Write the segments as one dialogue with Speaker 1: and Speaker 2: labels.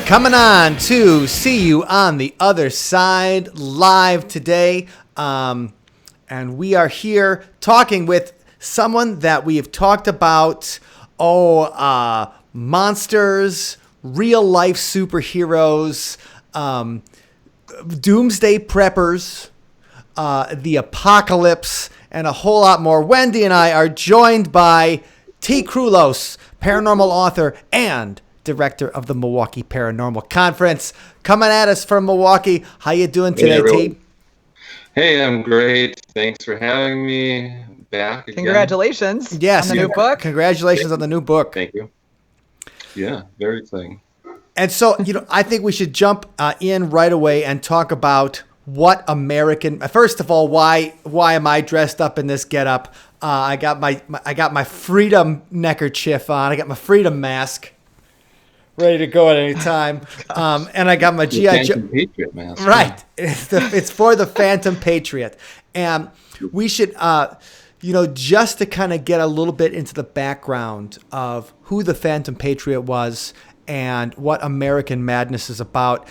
Speaker 1: Coming on to see you on the other side live today. And we are here talking with someone that we have talked about, monsters, real life superheroes, doomsday preppers, the apocalypse, and a whole lot more. Wendy and I are joined by Tea Krulos, paranormal author and director of the Milwaukee Paranormal Conference, coming at us from Milwaukee. How you doing today, Tea?
Speaker 2: Hey, I'm great. Thanks for having me back again.
Speaker 3: Congratulations.
Speaker 1: Yes,
Speaker 3: on the new book.
Speaker 1: Congratulations on the new book.
Speaker 2: Thank you. Yeah, very exciting.
Speaker 1: And so, I think we should jump in right away and talk about what American. First of all, why am I dressed up in this getup? I got my freedom neckerchief on. I got my freedom mask, ready to go at any time. And I got my GI Joe.
Speaker 2: Phantom Patriot mask.
Speaker 1: Right. It's for the Phantom Patriot. And we should, just to kind of get a little bit into the background of who the Phantom Patriot was and what American Madness is about.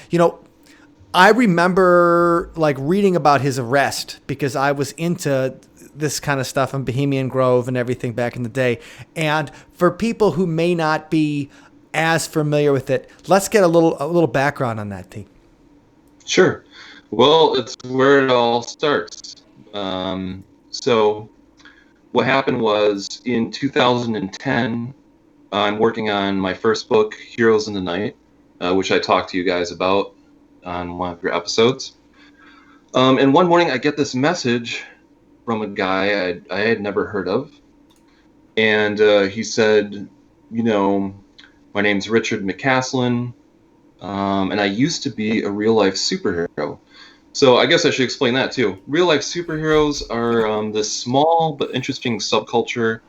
Speaker 1: I remember like reading about his arrest because I was into this kind of stuff in Bohemian Grove and everything back in the day. And for people who may not be as familiar with it, let's get a little background on that, T.
Speaker 2: Sure. Well, it's where it all starts. So what happened was in 2010, I'm working on my first book, Heroes in the Night, which I talked to you guys about on one of your episodes. And one morning I get this message from a guy I had never heard of. And he said, my name's Richard McCaslin, and I used to be a real-life superhero. So I guess I should explain that too. Real-life superheroes are this small but interesting subculture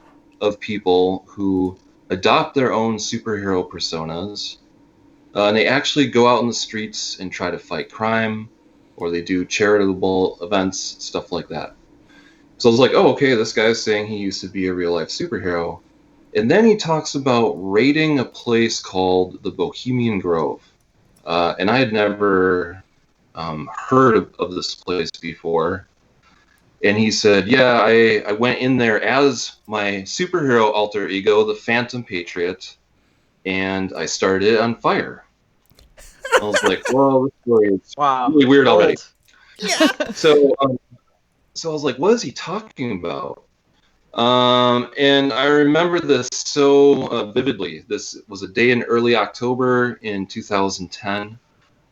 Speaker 2: of people who adopt their own superhero personas, and they actually go out in the streets and try to fight crime, or they do charitable events, stuff like that. So I was like, oh, okay, this guy's saying he used to be a real-life superhero. And then he talks about raiding a place called the Bohemian Grove. And I had never heard of this place before. And he said, yeah, I went in there as my superhero alter ego, the Phantom Patriot, and I started it on fire. I was like, well, this story is really weird already.
Speaker 1: Yeah.
Speaker 2: So I was like, what is he talking about? And I remember this so vividly. This was a day in early October in 2010.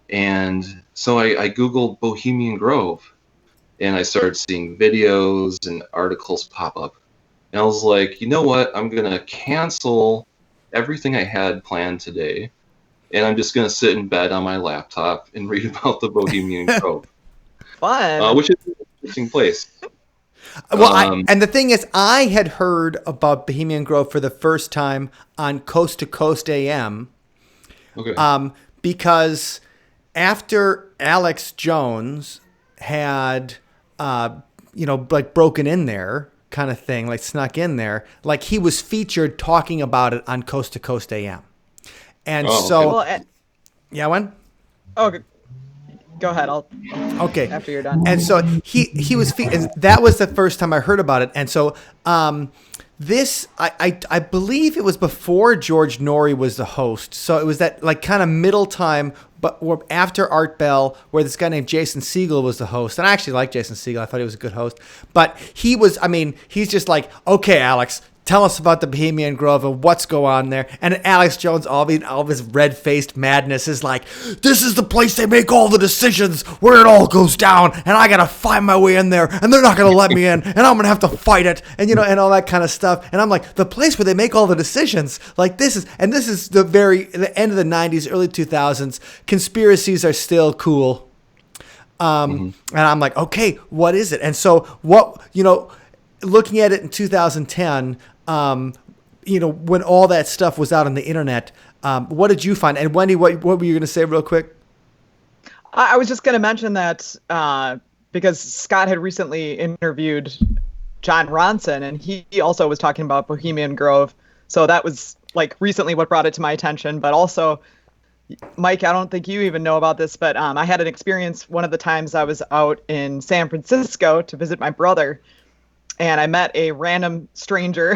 Speaker 2: And so I Googled Bohemian Grove, and I started seeing videos and articles pop up. And I was like, you know what? I'm going to cancel everything I had planned today, and I'm just going to sit in bed on my laptop and read about the Bohemian Grove.
Speaker 3: Fun.
Speaker 2: Which is an interesting place.
Speaker 1: Well, and the thing is, I had heard about Bohemian Grove for the first time on Coast to Coast AM.
Speaker 2: Okay.
Speaker 1: Because after Alex Jones had, broken in there kind of thing, like snuck in there, like he was featured talking about it on Coast to Coast AM. And yeah, when?
Speaker 3: Oh, go ahead.
Speaker 1: Okay.
Speaker 3: After you're done.
Speaker 1: And so he was and that was the first time I heard about it. And so this I believe it was before George Norrie was the host. So it was that like kind of middle time, but after Art Bell, where this guy named Jason Segel was the host. And I actually like Jason Segel. I thought he was a good host. But he's just like, okay, Alex, tell us about the Bohemian Grove and what's going on there. And Alex Jones, all of his red-faced madness, is like, this is the place they make all the decisions, where it all goes down, and I gotta find my way in there, and they're not gonna let me in, and I'm gonna have to fight it, and and all that kind of stuff. And I'm like, the place where they make all the decisions, like this is the end of the 90s, early 2000s. Conspiracies are still cool. And I'm like, okay, what is it? And so looking at it in 2010, when all that stuff was out on the internet, what did you find? And Wendy, what were you going to say real quick?
Speaker 3: I was just going to mention that because Scott had recently interviewed John Ronson, and he also was talking about Bohemian Grove. So that was like recently what brought it to my attention. But also, Mike, I don't think you even know about this, but I had an experience one of the times I was out in San Francisco to visit my brother. And I met a random stranger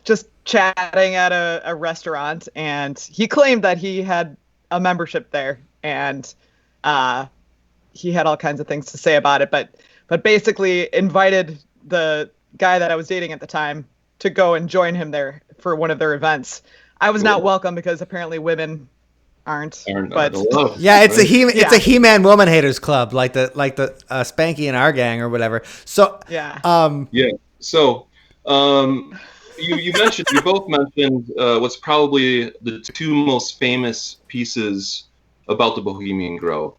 Speaker 3: just chatting at a restaurant. And he claimed that he had a membership there. And he had all kinds of things to say about it. But basically invited the guy that I was dating at the time to go and join him there for one of their events. I was not welcome because apparently women aren't. But
Speaker 1: yeah, it's a He-Man woman haters club, like the Spanky and our gang or whatever. So
Speaker 3: yeah.
Speaker 2: So you both mentioned what's probably the two most famous pieces about the Bohemian Grove.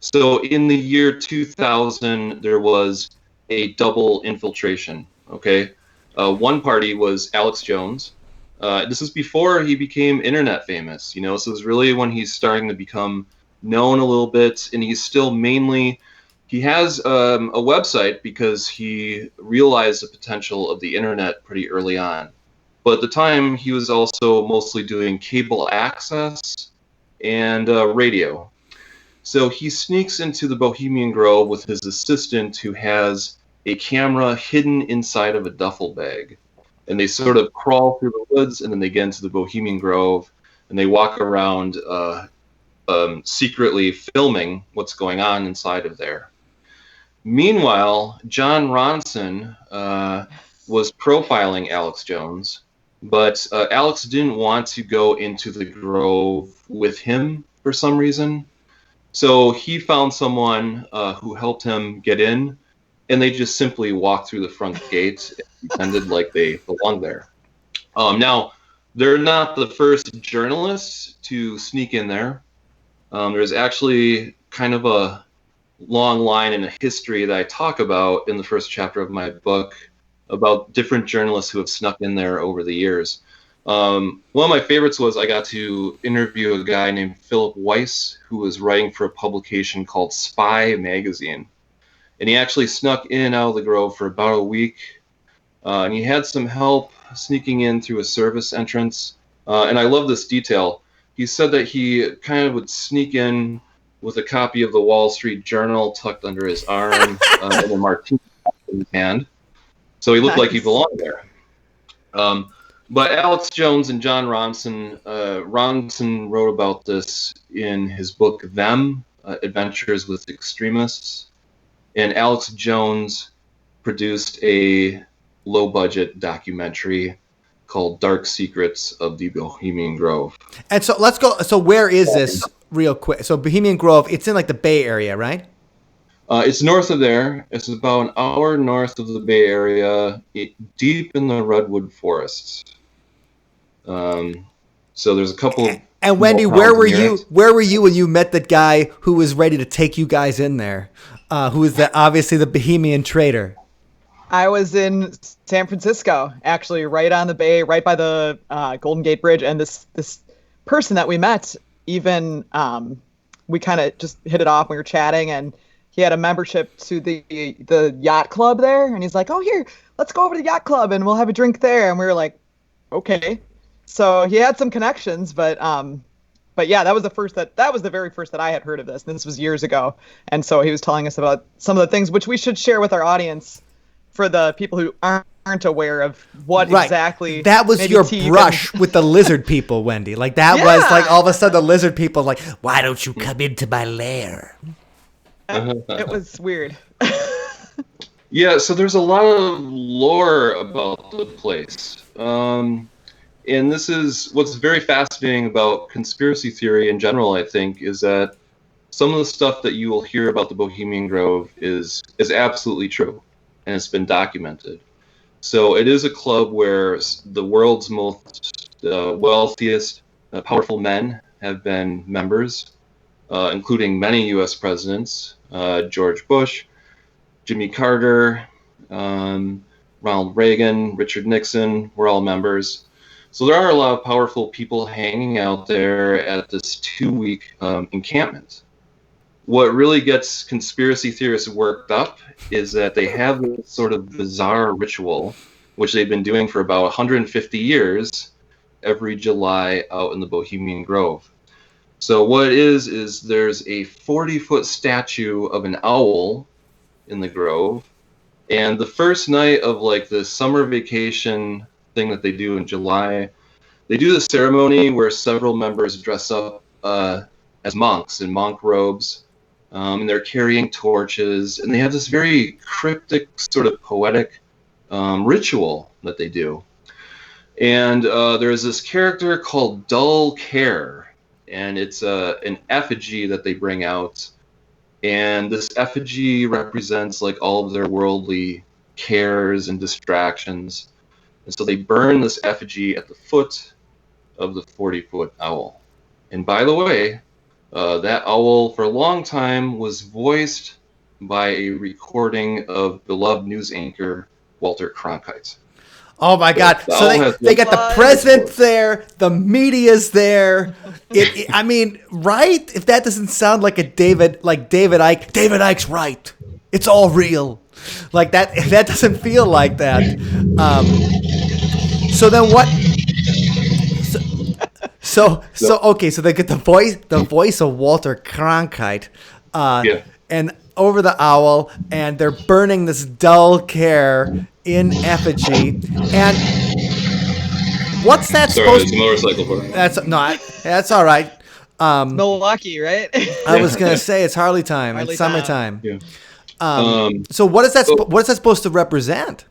Speaker 2: So in the year 2000, there was a double infiltration. Okay, one party was Alex Jones. This is before he became internet famous. So this is really when he's starting to become known a little bit, and he's still mainly. He has a website because he realized the potential of the internet pretty early on. But at the time, he was also mostly doing cable access and radio. So he sneaks into the Bohemian Grove with his assistant, who has a camera hidden inside of a duffel bag. And they sort of crawl through the woods, and then they get into the Bohemian Grove, and they walk around secretly filming what's going on inside of there. Meanwhile, John Ronson was profiling Alex Jones, but Alex didn't want to go into the Grove with him for some reason. So he found someone who helped him get in, and they just simply walked through the front gate and pretended like they belonged there. Now, they're not the first journalists to sneak in there. There's actually kind of a long line in a history that I talk about in the first chapter of my book about different journalists who have snuck in there over the years. One of my favorites was I got to interview a guy named Philip Weiss, who was writing for a publication called Spy Magazine. And he actually snuck in out of the Grove for about a week. And he had some help sneaking in through a service entrance. And I love this detail. He said that he kind of would sneak in with a copy of the Wall Street Journal tucked under his arm and a martini in his hand. So he looked like he belonged there. But Alex Jones and John Ronson, Ronson wrote about this in his book, Them, Adventures with Extremists. And Alex Jones produced a low-budget documentary called Dark Secrets of the Bohemian Grove.
Speaker 1: And so let's go. So where is this real quick? So Bohemian Grove, it's in like the Bay Area, right?
Speaker 2: It's north of there. It's about an hour north of the Bay Area, deep in the redwood forests. So there's a couple of...
Speaker 1: And Wendy, where were you? Where were you when you met the guy who was ready to take you guys in there? Who is obviously the Bohemian trader?
Speaker 3: I was in San Francisco, actually, right on the bay, right by the Golden Gate Bridge. And this person that we met, even we kind of just hit it off. We were chatting, and he had a membership to the yacht club there. And he's like, "Oh, here, let's go over to the yacht club and we'll have a drink there." And we were like, "Okay." So he had some connections, but yeah, that was the very first that I had heard of this. And this was years ago. And so he was telling us about some of the things which we should share with our audience for the people who aren't aware of what exactly.
Speaker 1: That was your brush with the lizard people, Wendy. Like that was like all of a sudden the lizard people like, "Why don't you come into my lair?"
Speaker 3: It was weird.
Speaker 2: Yeah, so there's a lot of lore about the place. And this is what's very fascinating about conspiracy theory in general, I think, is that some of the stuff that you will hear about the Bohemian Grove is absolutely true, and it's been documented. So it is a club where the world's most wealthiest, powerful men have been members, including many U.S. presidents, George Bush, Jimmy Carter, Ronald Reagan, Richard Nixon, were all members. So there are a lot of powerful people hanging out there at this 2-week encampment. What really gets conspiracy theorists worked up is that they have this sort of bizarre ritual, which they've been doing for about 150 years, every July out in the Bohemian Grove. So what it is there's a 40-foot statue of an owl in the Grove, and the first night of like the summer vacation thing that they do in July, they do the ceremony where several members dress up as monks in monk robes, and they're carrying torches, and they have this very cryptic, sort of poetic ritual that they do. And there's this character called Dull Care, and it's an effigy that they bring out, and this effigy represents like all of their worldly cares and distractions. And so they burn this effigy at the foot of the 40-foot owl. And by the way, that owl for a long time was voiced by a recording of beloved news anchor Walter Cronkite.
Speaker 1: Oh my God! So they got the president there, the media's there. I mean, right? If that doesn't sound like David Icke. David Icke's right. It's all real. Like that. That doesn't feel like that. So then what? So okay. So they get the voice of Walter Cronkite, and over the owl, and they're burning this dull care in effigy. And what's that supposed to be?
Speaker 2: Motorcycle burning.
Speaker 1: That's all right.
Speaker 3: Milwaukee, right?
Speaker 1: I was gonna say it's Harley time. It's summertime.
Speaker 2: Yeah.
Speaker 1: So what is that? What is that supposed to represent?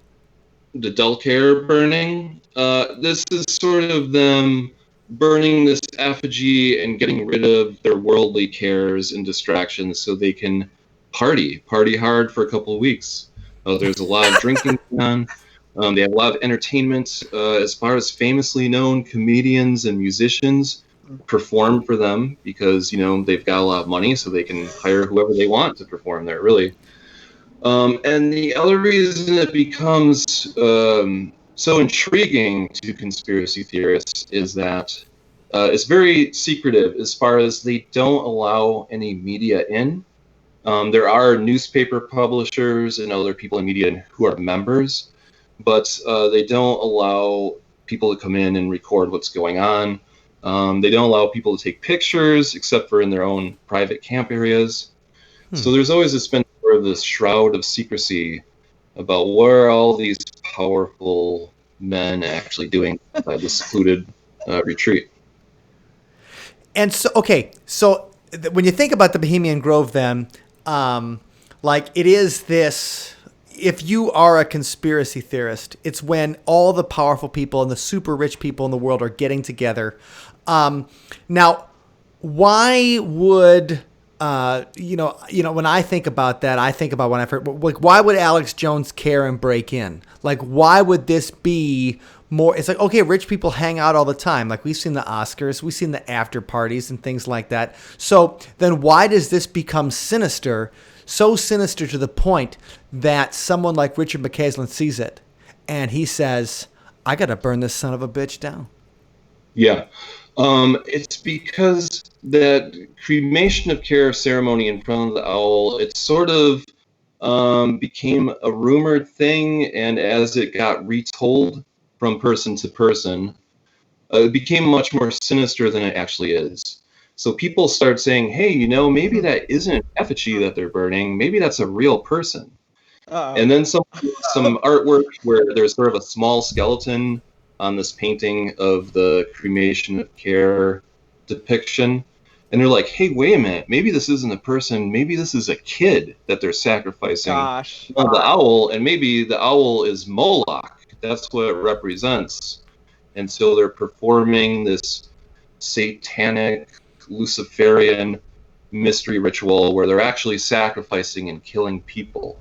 Speaker 2: The dull care burning. This is sort of them burning this effigy and getting rid of their worldly cares and distractions, so they can party hard for a couple of weeks. There's a lot of drinking going on. They have a lot of entertainment. As far as famously known comedians and musicians perform for them because, they've got a lot of money, so they can hire whoever they want to perform there, really. And the other reason it becomes so intriguing to conspiracy theorists is that it's very secretive as far as they don't allow any media in. There are newspaper publishers and other people in media who are members, but they don't allow people to come in and record what's going on. They don't allow people to take pictures except for in their own private camp areas. So there's always been sort of this shroud of secrecy about what are all these powerful men actually doing by this secluded retreat.
Speaker 1: And so, okay, so when you think about the Bohemian Grove, then, it is this, if you are a conspiracy theorist, it's when all the powerful people and the super rich people in the world are getting together. Now, why would, when I think about that, I think about when I've heard, why would Alex Jones care and break in? Like, why would this be more? It's like, okay, rich people hang out all the time. Like, we've seen the Oscars, we've seen the after parties and things like that. So then why does this become sinister, so sinister to the point that someone like Richard McCaslin sees it and he says, I got to burn this son of a bitch down?
Speaker 2: Yeah. It's because that cremation of care ceremony in front of the owl, it sort of became a rumored thing, and as it got retold from person to person, it became much more sinister than it actually is. So people start saying, hey, maybe that isn't an effigy that they're burning, maybe that's a real person. Uh-oh. And then some artwork where there's sort of a small skeleton on this painting of the cremation of care depiction. And they're like, hey, wait a minute, maybe this isn't a person, maybe this is a kid that they're sacrificing on the owl, and maybe the owl is Moloch. That's what it represents. And so they're performing this satanic, Luciferian mystery ritual where they're actually sacrificing and killing people.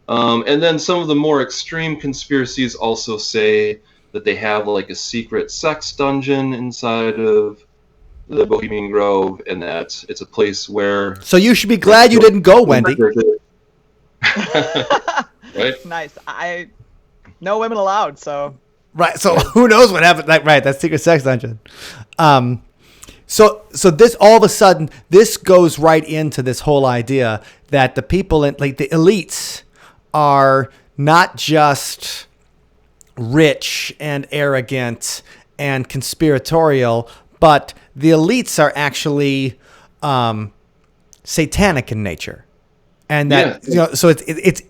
Speaker 2: And then some of the more extreme conspiracies also say that they have like a secret sex dungeon inside of the Bohemian Grove, and that it's a place where... So you should be glad you didn't go, Wendy.
Speaker 3: Right? Nice. No women allowed, so...
Speaker 1: Right, so who knows what happened. Right, that secret sex dungeon. So this, all of a sudden, this goes right into this whole idea that the people, the elites, are not just rich and arrogant and conspiratorial, but the elites are actually satanic in nature, and that so it's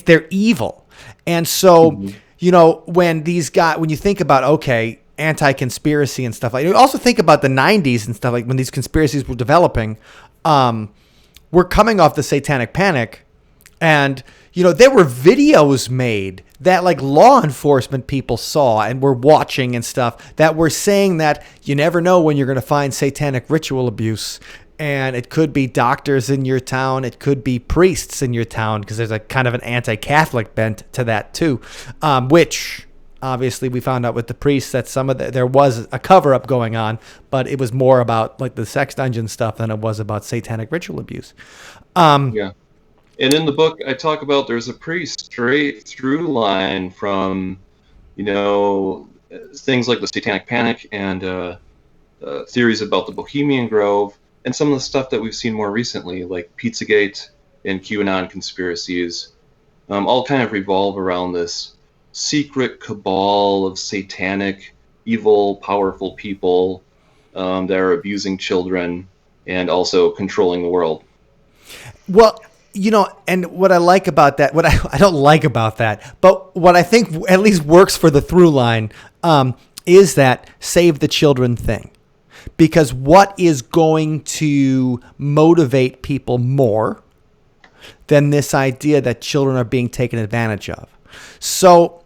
Speaker 1: they're evil, and so when you think about anti-conspiracy and stuff like, you also think about the 90s and stuff, like when these conspiracies were developing, we're coming off the Satanic Panic, and there were videos made that like law enforcement people saw and were watching and stuff that were saying that you never know when you're going to find satanic ritual abuse. And it could be doctors in your town. It could be priests in your town, because there's a kind of an anti-Catholic bent to that too, which obviously we found out with the priests that there was a cover-up going on, but it was more about like the sex dungeon stuff than it was about satanic ritual abuse.
Speaker 2: And in the book, I talk about there's a pretty straight through line from, things like the Satanic Panic and theories about the Bohemian Grove, and some of the stuff that we've seen more recently, like Pizzagate and QAnon conspiracies, all kind of revolve around this secret cabal of satanic, evil, powerful people that are abusing children and also controlling the world.
Speaker 1: Well, and what I like about that, what I don't like about that, but what I think at least works for the through line is that save the children thing. Because what is going to motivate people more than this idea that children are being taken advantage of? So,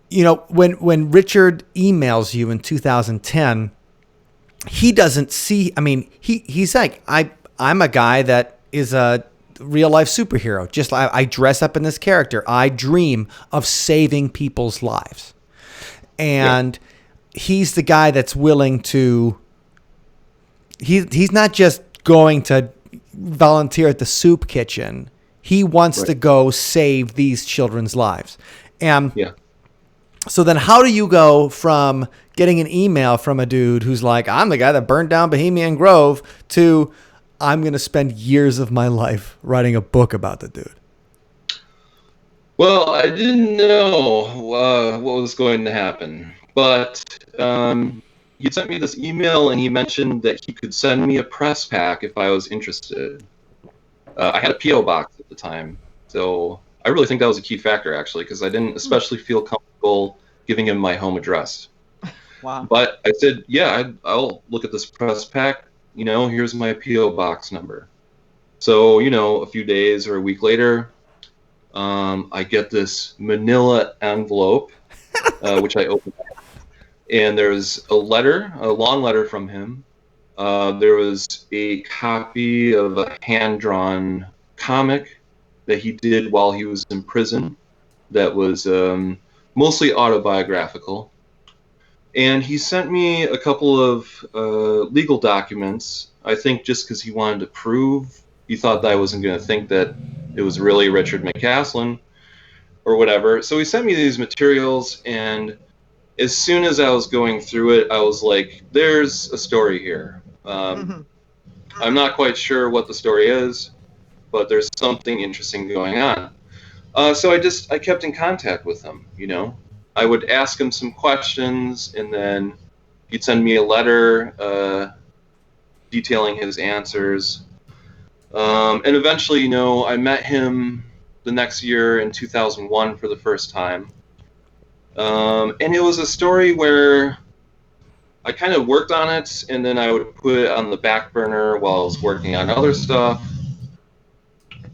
Speaker 1: when Richard emails you in 2010, he doesn't see, he's like, I'm a guy that is a real life superhero. Just I dress up in this character. I dream of saving people's lives. And he's the guy that's willing to, he's not just going to volunteer at the soup kitchen. He wants to go save these children's lives. And so then how do you go from getting an email from a dude who's like, I'm the guy that burned down Bohemian Grove, to I'm going to spend years of my life writing a book about the dude?
Speaker 2: Well, I didn't know what was going to happen, but he sent me this email and he mentioned that he could send me a press pack if I was interested. I had a P.O. box at the time, so I really think that was a key factor, actually, because I didn't especially feel comfortable giving him my home address.
Speaker 3: Wow.
Speaker 2: But I said, I'll look at this press pack. Here's my P.O. box number. So, a few days or a week later, I get this manila envelope, which I opened up. And there's a long letter from him. There was a copy of a hand-drawn comic that he did while he was in prison that was mostly autobiographical. And he sent me a couple of legal documents, I think just because he wanted to prove. He thought that I wasn't going to think that it was really Richard McCaslin or whatever. So he sent me these materials, and as soon as I was going through it, I was like, there's a story here. I'm not quite sure what the story is, but there's something interesting going on. So I kept in contact with him, I would ask him some questions, and then he'd send me a letter detailing his answers. And eventually, I met him the next year in 2001 for the first time. And it was a story where I kind of worked on it, and then I would put it on the back burner while I was working on other stuff.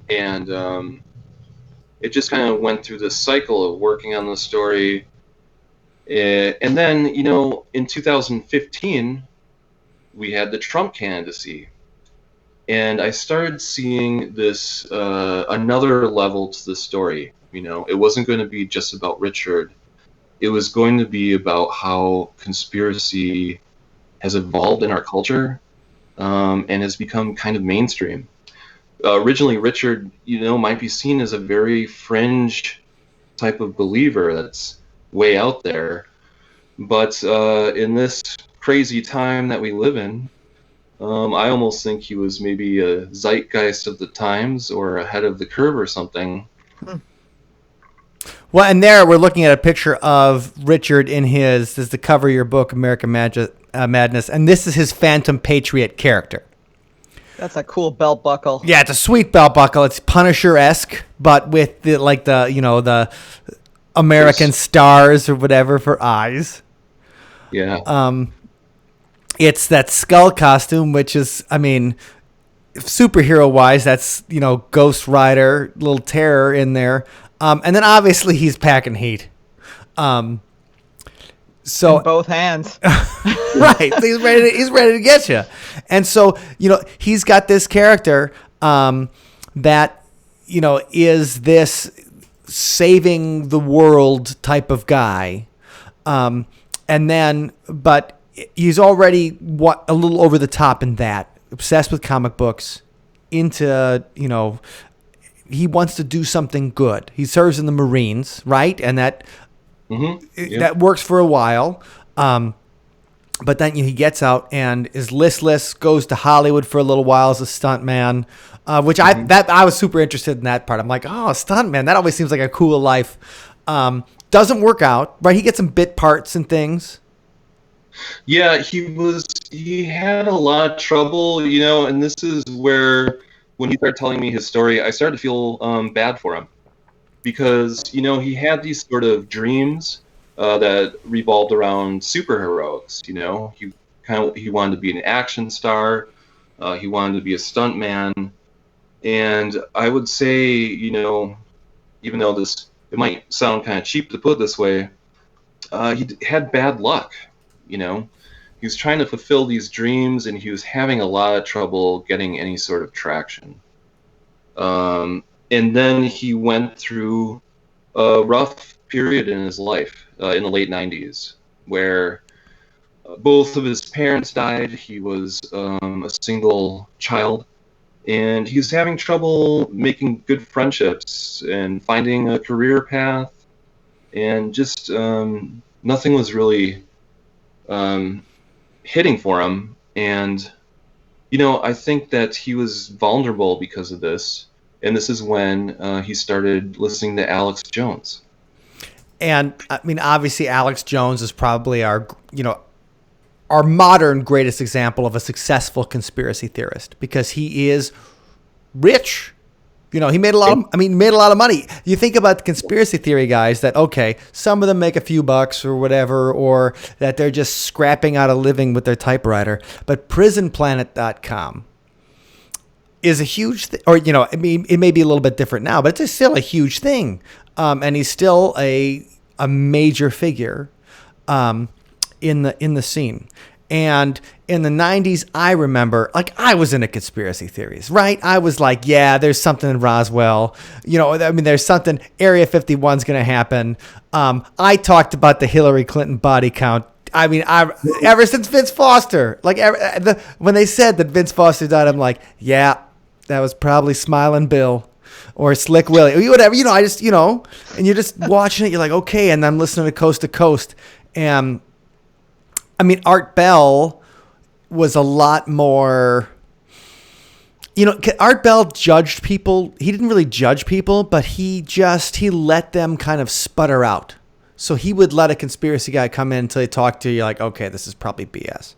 Speaker 2: And it just kind of went through this cycle of working on the story. And then, in 2015, we had the Trump candidacy. And I started seeing this another level to the story. It wasn't going to be just about Richard. It was going to be about how conspiracy has evolved in our culture and has become kind of mainstream. Originally, Richard, might be seen as a very fringe type of believer that's way out there. But in this crazy time that we live in, I almost think he was maybe a zeitgeist of the times or ahead of the curve or something.
Speaker 1: Well, and there we're looking at a picture of Richard this is the cover of your book, American Madness, and this is his Phantom Patriot character.
Speaker 3: That's a cool belt buckle.
Speaker 1: Yeah, it's a sweet belt buckle. It's Punisher-esque, but with the American stars or whatever for eyes.
Speaker 2: Yeah.
Speaker 1: It's that skull costume, which is, superhero-wise, that's, Ghost Rider, little terror in there. And then obviously he's packing heat. So
Speaker 3: in both hands.
Speaker 1: Right. He's ready to get you. And so, he's got this character that, is this saving the world type of guy. But he's already a little over the top in that, obsessed with comic books, into, he wants to do something good. He serves in the Marines, right? And that that works for a while. But then he gets out and is listless, goes to Hollywood for a little while as a stuntman, which I was super interested in that part. I'm like, oh, a stuntman, that always seems like a cool life. Doesn't work out, right? He gets some bit parts and things.
Speaker 2: Yeah, he had a lot of trouble, and this is where, when he started telling me his story, I started to feel bad for him, because he had these sort of dreams that revolved around superheroes. He wanted to be an action star, he wanted to be a stuntman, and I would say, even though it might sound kind of cheap to put it this way, he had bad luck. He was trying to fulfill these dreams, and he was having a lot of trouble getting any sort of traction. And then he went through a rough period in his life in the late 90s, where both of his parents died. He was a single child, and he was having trouble making good friendships and finding a career path, and just nothing was really hitting for him. And I think that he was vulnerable because of this, and this is when he started listening to Alex Jones.
Speaker 1: And I mean, obviously Alex Jones is probably our modern greatest example of a successful conspiracy theorist, because he is rich. He made a lot of money. You think about the conspiracy theory guys that, okay, some of them make a few bucks or whatever, or that they're just scrapping out a living with their typewriter. But prisonplanet.com is a huge thing, or, it may be a little bit different now, but it's still a huge thing. And he's still a major figure in the scene. And in the 90s, I remember, I was into conspiracy theories, right? I was like, yeah, there's something in Roswell. There's something, Area 51's going to happen. I talked about the Hillary Clinton body count. Ever since Vince Foster, when they said that Vince Foster died, I'm like, yeah, that was probably Smiling Bill or Slick Willie, or whatever. I just, and you're just watching it. You're like, okay. And I'm listening to Coast. And Art Bell was a lot more, Art Bell judged people. He didn't really judge people, but he let them kind of sputter out. So he would let a conspiracy guy come in until he talked to you, like, okay, this is probably BS.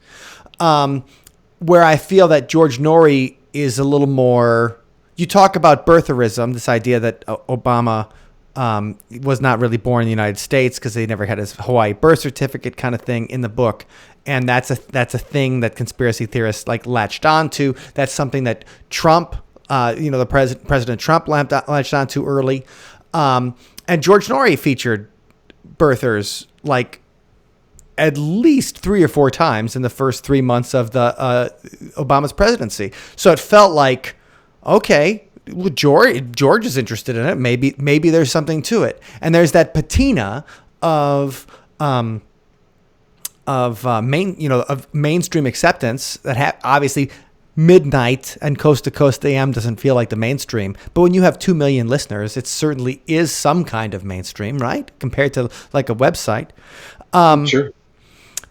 Speaker 1: Where I feel that George Norrie is a little more, you talk about birtherism, this idea that Obama was not really born in the United States because they never had his Hawaii birth certificate, kind of thing in the book. And that's a thing that conspiracy theorists latched onto. That's something that Trump, President Trump latched onto early. And George Norrie featured birthers at least 3 or 4 times in the first 3 months of the Obama's presidency. So it felt like, okay, well, George is interested in it. Maybe there's something to it. And there's that patina of mainstream acceptance that obviously Midnight and Coast to Coast AM doesn't feel like the mainstream. But when you have 2 million listeners, it certainly is some kind of mainstream, right? Compared to a website.
Speaker 2: Sure.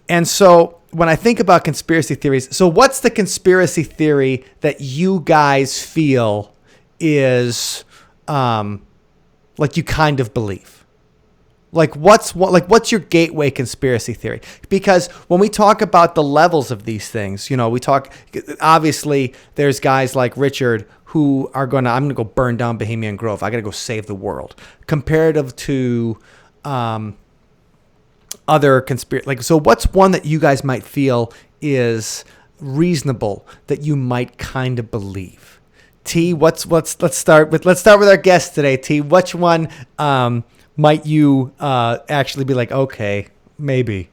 Speaker 1: And so when I think about conspiracy theories, so what's the conspiracy theory that you guys feel is you kind of believe? What's your gateway conspiracy theory? Because when we talk about the levels of these things, we talk, obviously there's guys like Richard who are I'm going to go burn down Bohemian Grove. I got to go save the world. Comparative to other conspiracy, so what's one that you guys might feel is reasonable that you might kind of believe? T, let's start with our guest today. T, which one might you actually be like, okay, maybe?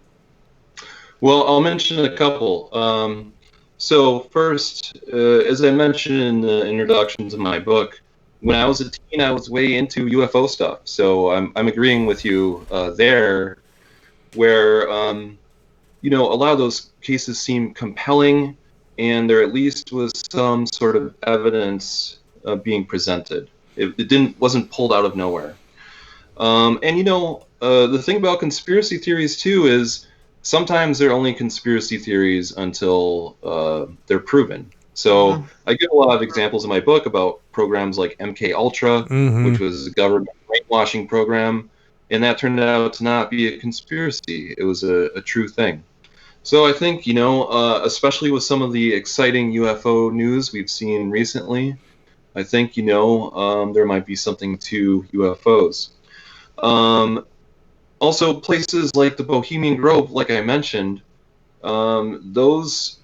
Speaker 2: Well, I'll mention a couple. So first, as I mentioned in the introduction to my book, when I was a teen, I was way into UFO stuff. So I'm agreeing with you there, where a lot of those cases seem compelling, and there at least was some sort of evidence being presented. It wasn't pulled out of nowhere. And the thing about conspiracy theories too is sometimes they're only conspiracy theories until they're proven. So I give a lot of examples in my book about programs like MK Ultra, which was a government brainwashing program, and that turned out to not be a conspiracy. It was a true thing. So I think, especially with some of the exciting UFO news we've seen recently, I think, there might be something to UFOs. Also, places like the Bohemian Grove, like I mentioned, those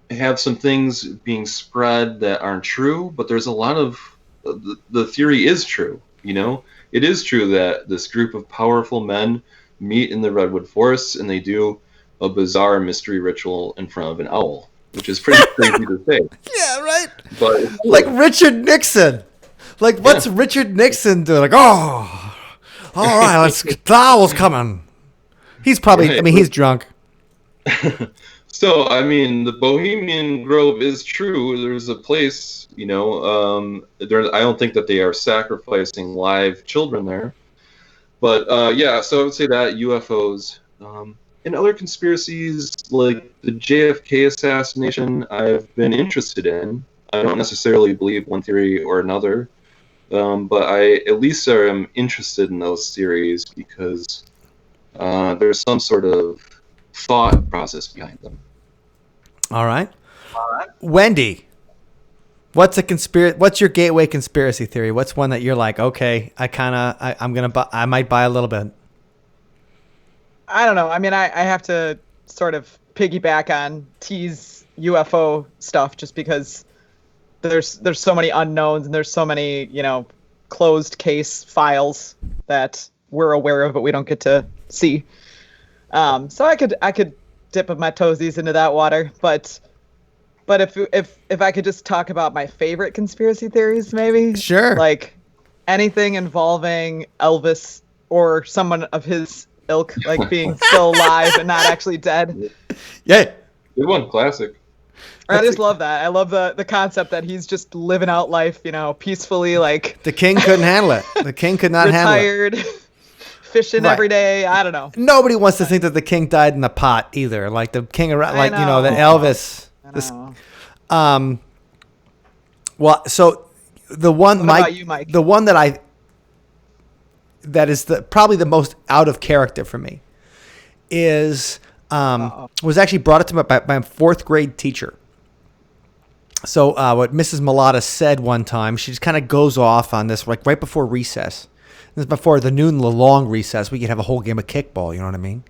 Speaker 2: have some things being spread that aren't true, but there's a lot of the theory is true. It is true that this group of powerful men meet in the redwood forests and they do a bizarre mystery ritual in front of an owl, which is pretty crazy to say.
Speaker 1: Yeah, right.
Speaker 2: But
Speaker 1: like Richard Nixon. Like, what's Richard Nixon doing? Like, oh, all right, the owl's coming. He's probably,
Speaker 2: Right.
Speaker 1: he's drunk.
Speaker 2: So, the Bohemian Grove is true. There's a place, I don't think that they are sacrificing live children there. But, so I would say that UFOs. And other conspiracies, like the JFK assassination, I've been interested in. I don't necessarily believe one theory or another, but I at least am interested in those theories because there's some sort of thought process behind them.
Speaker 1: All right. Wendy, what's your gateway conspiracy theory? What's one that you're like, okay, I might buy a little bit?
Speaker 3: I don't know. I have to sort of piggyback on T's UFO stuff just because there's so many unknowns and there's so many, closed case files that we're aware of but we don't get to see. So I could dip my toesies into that water, but if I could just talk about my favorite conspiracy theories, maybe.
Speaker 1: Sure.
Speaker 3: Like anything involving Elvis or someone of his ilk, like being still alive and not actually dead.
Speaker 1: Yeah.
Speaker 2: Good one, classic.
Speaker 3: I just love that. I love the concept that he's just living out life, peacefully, like
Speaker 1: The king couldn't handle it. The king could not handle it.
Speaker 3: retired, fishing
Speaker 1: Right.
Speaker 3: every day. I don't know.
Speaker 1: Nobody wants to think that the king died in the pot either. Like the king around, like,
Speaker 3: know.
Speaker 1: that Elvis.
Speaker 3: I
Speaker 1: This,
Speaker 3: know.
Speaker 1: well, so the one,
Speaker 3: What about you, Mike?
Speaker 1: the one that is probably the most out of character for me is, was actually brought up to me by my fourth grade teacher. So what Mrs. Mulata said one time, she just kind of goes off on this, like right before recess. This is before the noon long recess. We could have a whole game of kickball, you know what I mean?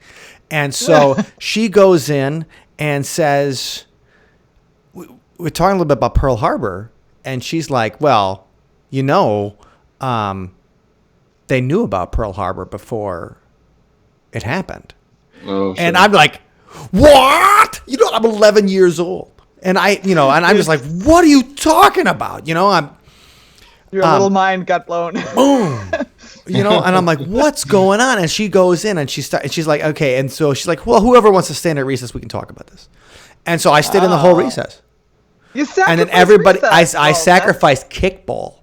Speaker 1: And so she goes in and says, we're talking a little bit about Pearl Harbor. And she's like, well, they knew about Pearl Harbor before it happened.
Speaker 2: Oh, sure.
Speaker 1: And I'm like, what? I'm 11 years old. And I'm just like, what are you talking about? Your
Speaker 3: little mind got blown.
Speaker 1: Boom. And I'm like, what's going on? And she goes in and she's like, okay. And so she's like, well, whoever wants to stand at recess, we can talk about this. And so I stayed in the whole recess.
Speaker 3: You sacrificed
Speaker 1: And then everybody,
Speaker 3: recess.
Speaker 1: I sacrificed kickball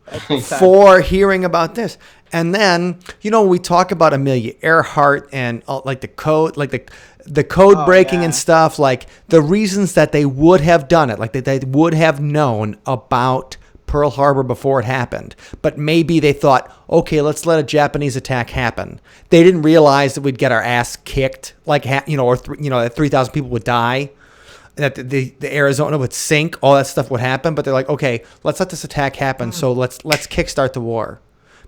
Speaker 3: That's
Speaker 1: for hearing about this. And then, we talk about Amelia Earhart and like the code, like the code breaking and stuff, like the reasons that they would have done it, like that they would have known about Pearl Harbor before it happened. But maybe they thought, okay, let's let a Japanese attack happen. They didn't realize that we'd get our ass kicked, like, that 3,000 people would die, that the Arizona would sink, all that stuff would happen. But they're like, okay, let's let this attack happen. So let's kickstart the war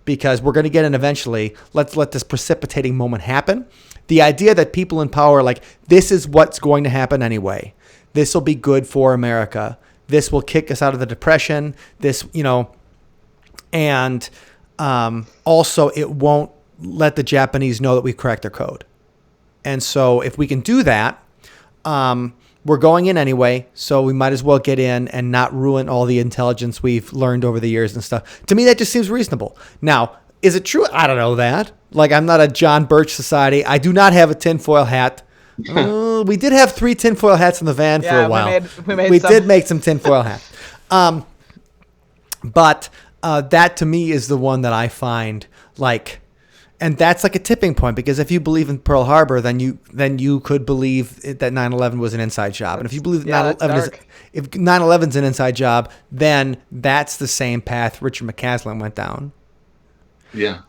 Speaker 1: because we're going to get in eventually. Let's let this precipitating moment happen. The idea that people in power are like, this is what's going to happen anyway. This will be good for America. This will kick us out of the Depression. And also it won't let the Japanese know that we've cracked their code. And so if we can do that, we're going in anyway, so we might as well get in and not ruin all the intelligence we've learned over the years and stuff. To me, that just seems reasonable. Now, is it true? I don't know that. Like, I'm not a John Birch Society. I do not have a tinfoil hat. We did have 3 tinfoil hats in the van for a while.
Speaker 3: We
Speaker 1: did make some tinfoil hats. But that to me is the one that I find like, and that's like a tipping point, because if you believe in Pearl Harbor, then you could believe that 9/11 was an inside job. And if you believe that 9/11 is an inside job, then that's the same path Richard McCaslin went down.
Speaker 2: Yeah.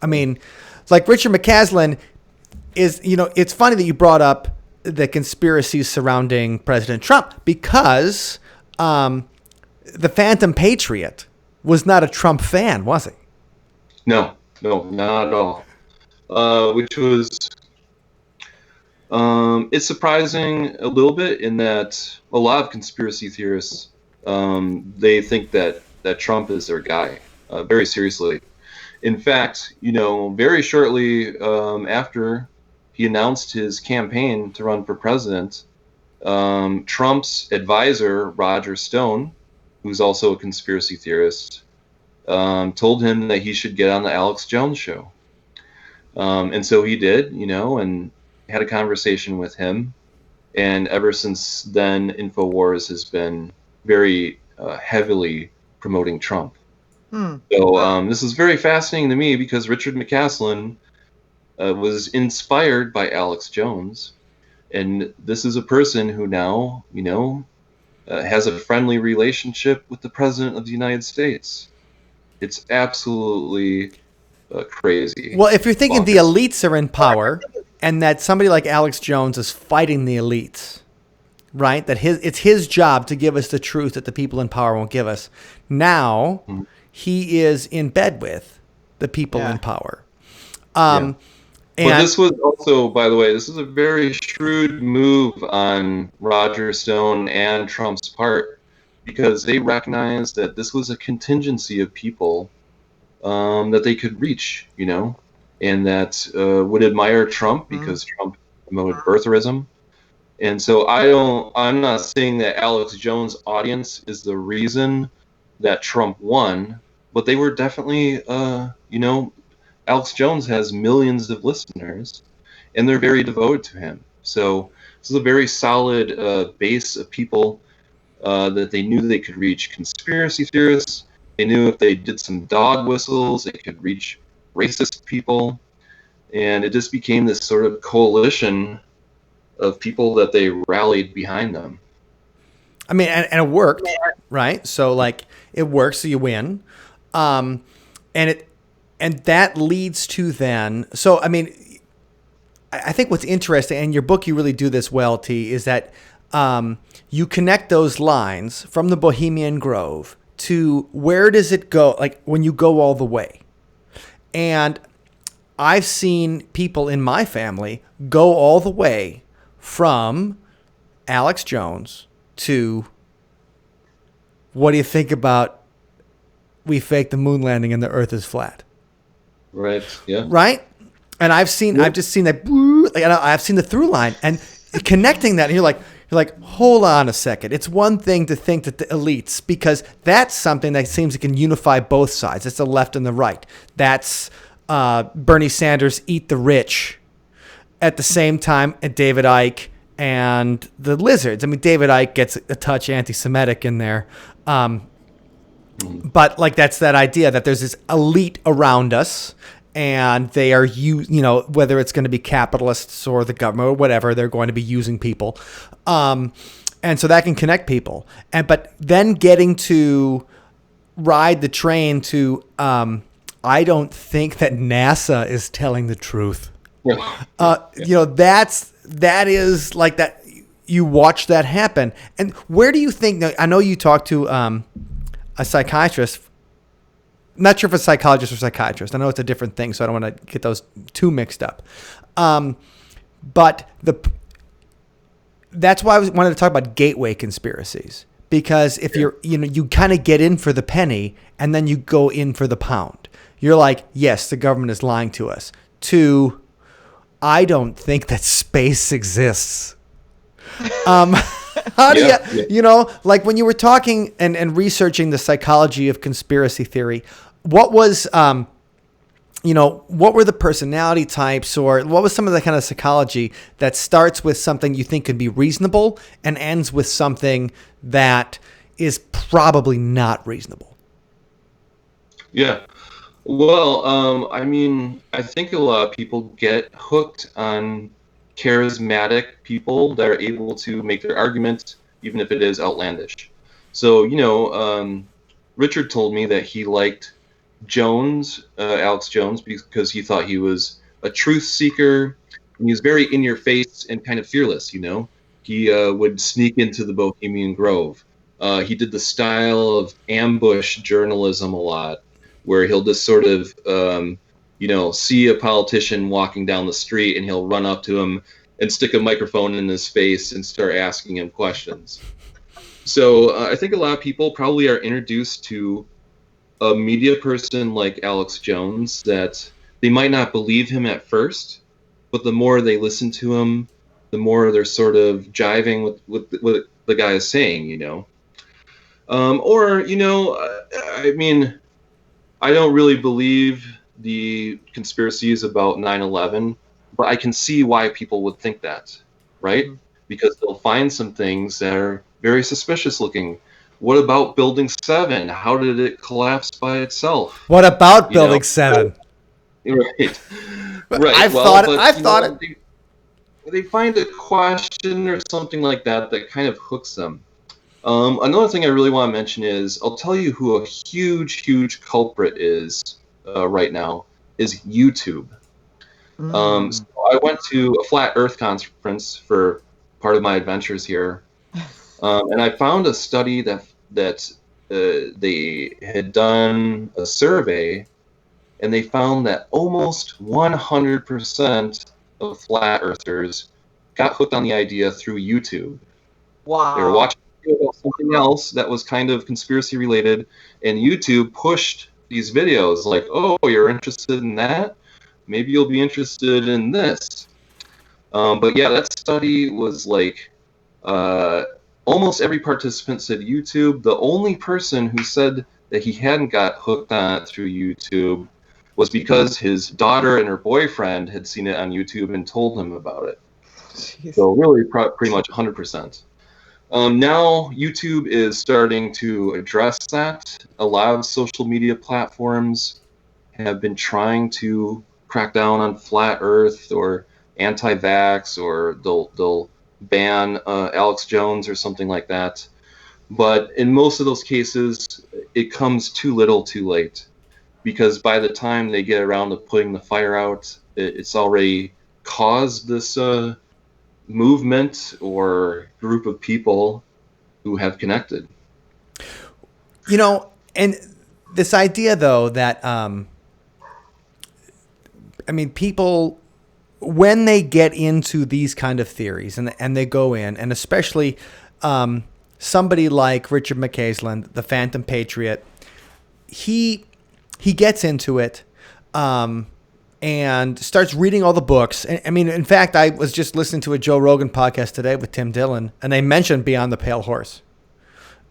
Speaker 1: I mean, like Richard McCaslin is, it's funny that you brought up the conspiracies surrounding President Trump, because the Phantom Patriot was not a Trump fan, was he?
Speaker 2: No, not at all. Which was, it's surprising a little bit in that a lot of conspiracy theorists, they think that Trump is their guy, very seriously. In fact, very shortly after he announced his campaign to run for president, Trump's advisor, Roger Stone, who's also a conspiracy theorist, told him that he should get on the Alex Jones show. And so he did, and had a conversation with him. And ever since then, InfoWars has been very heavily promoting Trump. So this is very fascinating to me, because Richard McCaslin was inspired by Alex Jones. And this is a person who now, has a friendly relationship with the President of the United States. It's absolutely crazy.
Speaker 1: Well, if you're thinking the elites are in power and that somebody like Alex Jones is fighting the elites, right? That it's his job to give us the truth that the people in power won't give us. Now he is in bed with the people in power. And
Speaker 2: but this was also, by the way, this is a very shrewd move on Roger Stone and Trump's part, because they recognized that this was a contingency of people that they could reach, and that would admire Trump because Trump promoted birtherism. And so I'm not saying that Alex Jones' audience is the reason that Trump won, but they were definitely, Alex Jones has millions of listeners, and they're very devoted to him. So this is a very solid base of people that they knew they could reach. Conspiracy theorists, they knew if they did some dog whistles, they could reach racist people. And it just became this sort of coalition of people that they rallied behind them.
Speaker 1: I mean, and it worked, right? So like it works, so you win. And that leads to then, so I mean, I think what's interesting, and your book, you really do this well, T, is that you connect those lines from the Bohemian Grove to where does it go, like when you go all the way. And I've seen people in my family go all the way from Alex Jones to, what do you think about we faked the moon landing and the earth is flat?
Speaker 2: Right. Yeah.
Speaker 1: Right. And I've just seen that, like, I've seen the through line and connecting that. And you're like, hold on a second. It's one thing to think that the elites, because that's something that seems it can unify both sides. It's the left and the right. That's Bernie Sanders, eat the rich. At the same time, David Icke and the lizards. I mean, David Icke gets a touch anti-Semitic in there. But like that's that idea that there's this elite around us, and they are whether it's going to be capitalists or the government or whatever, they're going to be using people, and so that can connect people. But then getting to ride the train to I don't think that NASA is telling the truth. That is like that. You watch that happen, and where do you think? I know you talked to a psychiatrist. Not sure if it's psychologist or psychiatrist. I know it's a different thing, so I don't want to get those too mixed up. But that's why I wanted to talk about gateway conspiracies, because if you kind of get in for the penny and then you go in for the pound. You're like, yes, the government is lying to us. To, I don't think that space exists. How do you like when you were talking and researching the psychology of conspiracy theory, what was, what were the personality types, or what was some of the kind of psychology that starts with something you think could be reasonable and ends with something that is probably not reasonable?
Speaker 2: Yeah. Well, I mean, I think a lot of people get hooked on charismatic people that are able to make their argument, even if it is outlandish. So, Richard told me that he liked Jones, Alex Jones, because he thought he was a truth seeker. And he was very in your face and kind of fearless. He would sneak into the Bohemian Grove. He did the style of ambush journalism a lot, where he'll just sort of, see a politician walking down the street and he'll run up to him and stick a microphone in his face and start asking him questions. So I think a lot of people probably are introduced to a media person like Alex Jones that they might not believe him at first, but the more they listen to him, the more they're sort of jiving with what the guy is saying. I mean, I don't really believe the conspiracies about 9/11, but I can see why people would think that, right? Because they'll find some things that are very suspicious looking. What about Building 7? How did it collapse by itself?
Speaker 1: What about Building 7?
Speaker 2: Right. Right.
Speaker 1: I've
Speaker 2: Well,
Speaker 1: thought it.
Speaker 2: but
Speaker 1: I've thought it.
Speaker 2: they find a question or something like that that kind of hooks them. Another thing I really want to mention is I'll tell you who a huge, huge culprit is right now is YouTube. So I went to a flat Earth conference for part of my adventures here, and I found a study that they had done a survey, and they found that almost 100% of flat earthers got hooked on the idea through YouTube.
Speaker 3: Wow.
Speaker 2: They were watching a video about something else that was kind of conspiracy related, and YouTube pushed these videos like, "Oh, you're interested in that? Maybe you'll be interested in this." But yeah, that study was like almost every participant said YouTube. The only person who said that he hadn't got hooked on it through YouTube was because his daughter and her boyfriend had seen it on YouTube and told him about it.
Speaker 3: Jeez.
Speaker 2: So really pretty much 100%. Now YouTube is starting to address that. A lot of social media platforms have been trying to crack down on flat Earth or anti-vax, or they'll ban Alex Jones or something like that. But in most of those cases, it comes too little, too late, because by the time they get around to putting the fire out, it's already caused this movement or group of people who have connected.
Speaker 1: And this idea, though, that people, when they get into these kind of theories and they go in, and especially somebody like Richard McCaslin, the Phantom Patriot, he gets into it and starts reading all the books. In fact, I was just listening to a Joe Rogan podcast today with Tim Dillon, and they mentioned Beyond the Pale Horse.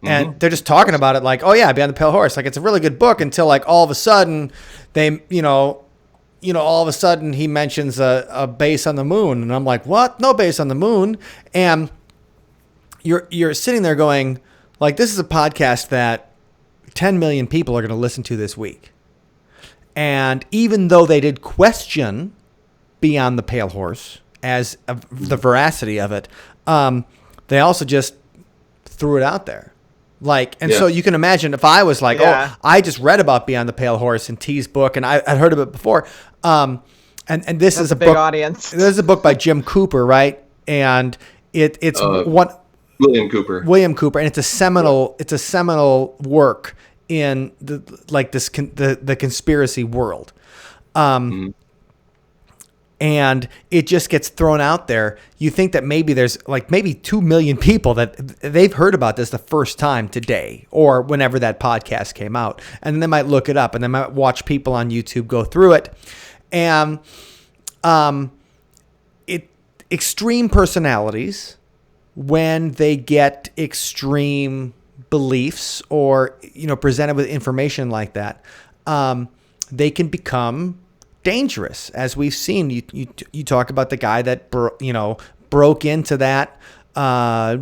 Speaker 1: And they're just talking about it like, oh yeah, Beyond the Pale Horse. Like, it's a really good book until like all of a sudden all of a sudden he mentions a base on the moon. And I'm like, what? No base on the moon. And you're sitting there going, like, this is a podcast that 10 million people are going to listen to this week. And even though they did question Beyond the Pale Horse as the veracity of it, they also just threw it out there. So you can imagine if I was like, oh, I just read about Beyond the Pale Horse in T's book, and I'd heard of it before. And this is a
Speaker 3: big
Speaker 1: book.
Speaker 3: Audience.
Speaker 1: This is a book by Jim Cooper, right? And it's
Speaker 2: William Cooper,
Speaker 1: and it's a seminal work in the conspiracy world. And it just gets thrown out there. You think that maybe there's maybe 2 million people that they've heard about this the first time today or whenever that podcast came out. And then they might look it up and they might watch people on YouTube go through it. And extreme personalities, when they get extreme beliefs or, presented with information like that, they can become dangerous, as we've seen. You talk about the guy that broke into that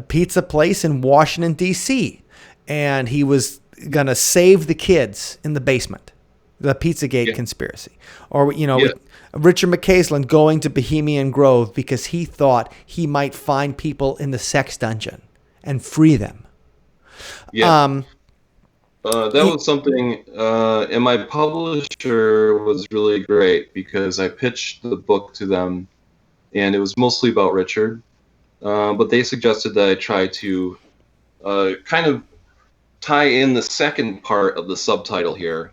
Speaker 1: pizza place in Washington D.C. and he was gonna save the kids in the basement, the Pizzagate
Speaker 2: Yeah.
Speaker 1: conspiracy, or
Speaker 2: Yeah.
Speaker 1: Richard McCaslin going to Bohemian Grove because he thought he might find people in the sex dungeon and free them.
Speaker 2: Yeah. That was something, and my publisher was really great because I pitched the book to them, and it was mostly about Richard. But they suggested that I try to kind of tie in the second part of the subtitle here,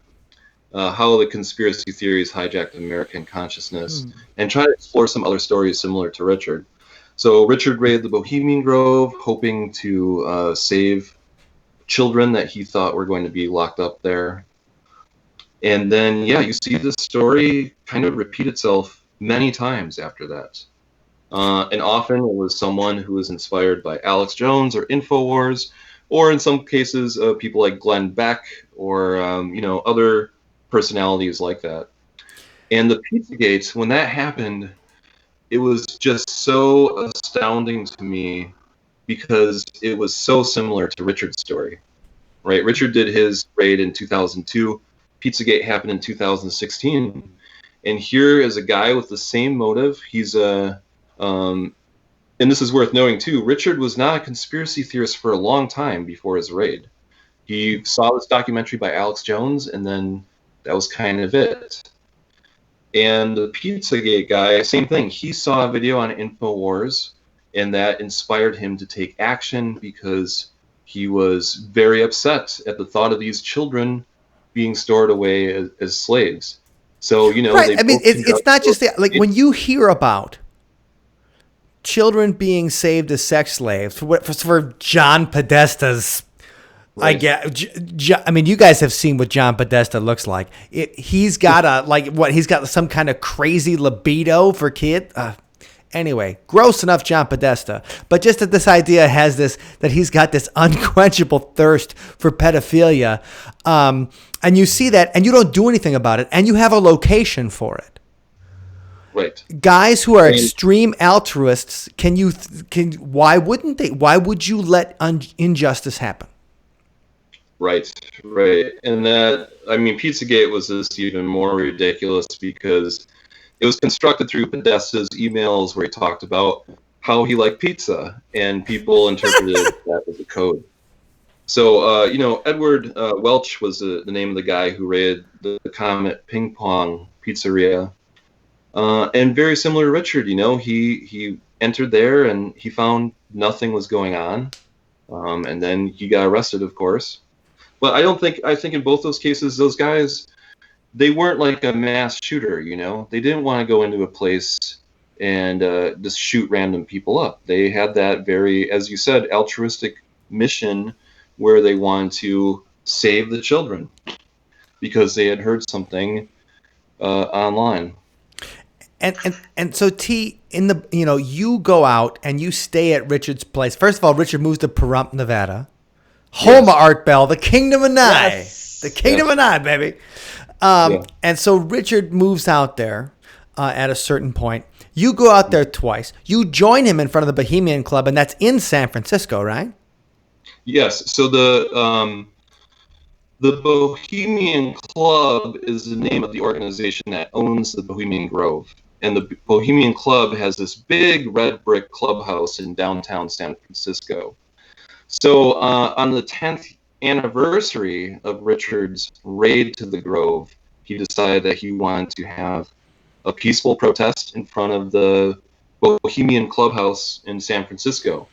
Speaker 2: how the conspiracy theories hijacked American consciousness, and try to explore some other stories similar to Richard. So Richard raided the Bohemian Grove, hoping to save children that he thought were going to be locked up there. And then, yeah, you see this story kind of repeat itself many times after that. And often it was someone who was inspired by Alex Jones or InfoWars, or in some cases, people like Glenn Beck or, other personalities like that. And the Pizzagate, when that happened, it was just so astounding to me because it was so similar to Richard's story, right? Richard did his raid in 2002. Pizzagate happened in 2016. And here is a guy with the same motive. He's a and this is worth noting too, Richard was not a conspiracy theorist for a long time before his raid. He saw this documentary by Alex Jones, and then that was kind of it. And the Pizzagate guy, same thing. He saw a video on InfoWars, and that inspired him to take action because he was very upset at the thought of these children being stored away as slaves. So,
Speaker 1: Right. I mean, it's not just that. Like,
Speaker 2: it-
Speaker 1: when you hear about children being saved as sex slaves for John Podesta's,
Speaker 2: Right.
Speaker 1: I mean, you guys have seen what John Podesta looks like. He's got he's got some kind of crazy libido for kids. Anyway, gross enough, John Podesta. But just that this idea has that he's got this unquenchable thirst for pedophilia. And you see that, and you don't do anything about it, and you have a location for it.
Speaker 2: Right.
Speaker 1: Guys who are extreme altruists, why wouldn't they? Why would you let injustice happen?
Speaker 2: Right. And Pizzagate was just even more ridiculous because it was constructed through Podesta's emails where he talked about how he liked pizza, and people interpreted that as a code. So, Edward Welch was the name of the guy who raided the Comet Ping Pong Pizzeria. And very similar to Richard, he entered there and he found nothing was going on. And then he got arrested, of course. But I think in both those cases, those guys, they weren't like a mass shooter, They didn't want to go into a place and just shoot random people up. They had that very, as you said, altruistic mission where they wanted to save the children because they had heard something online.
Speaker 1: And so T, you go out and you stay at Richard's place. First of all, Richard moves to Pahrump, Nevada, home of Art Bell, the Kingdom of Nye, the Kingdom of Nye, baby. And so Richard moves out there at a certain point. You go out there twice. You join him in front of the Bohemian Club, and that's in San Francisco, right?
Speaker 2: Yes. So the Bohemian Club is the name of the organization that owns the Bohemian Grove. And the Bohemian Club has this big red brick clubhouse in downtown San Francisco. So on the 10th anniversary of Richard's raid to the Grove, he decided that he wanted to have a peaceful protest in front of the Bohemian Clubhouse in San Francisco.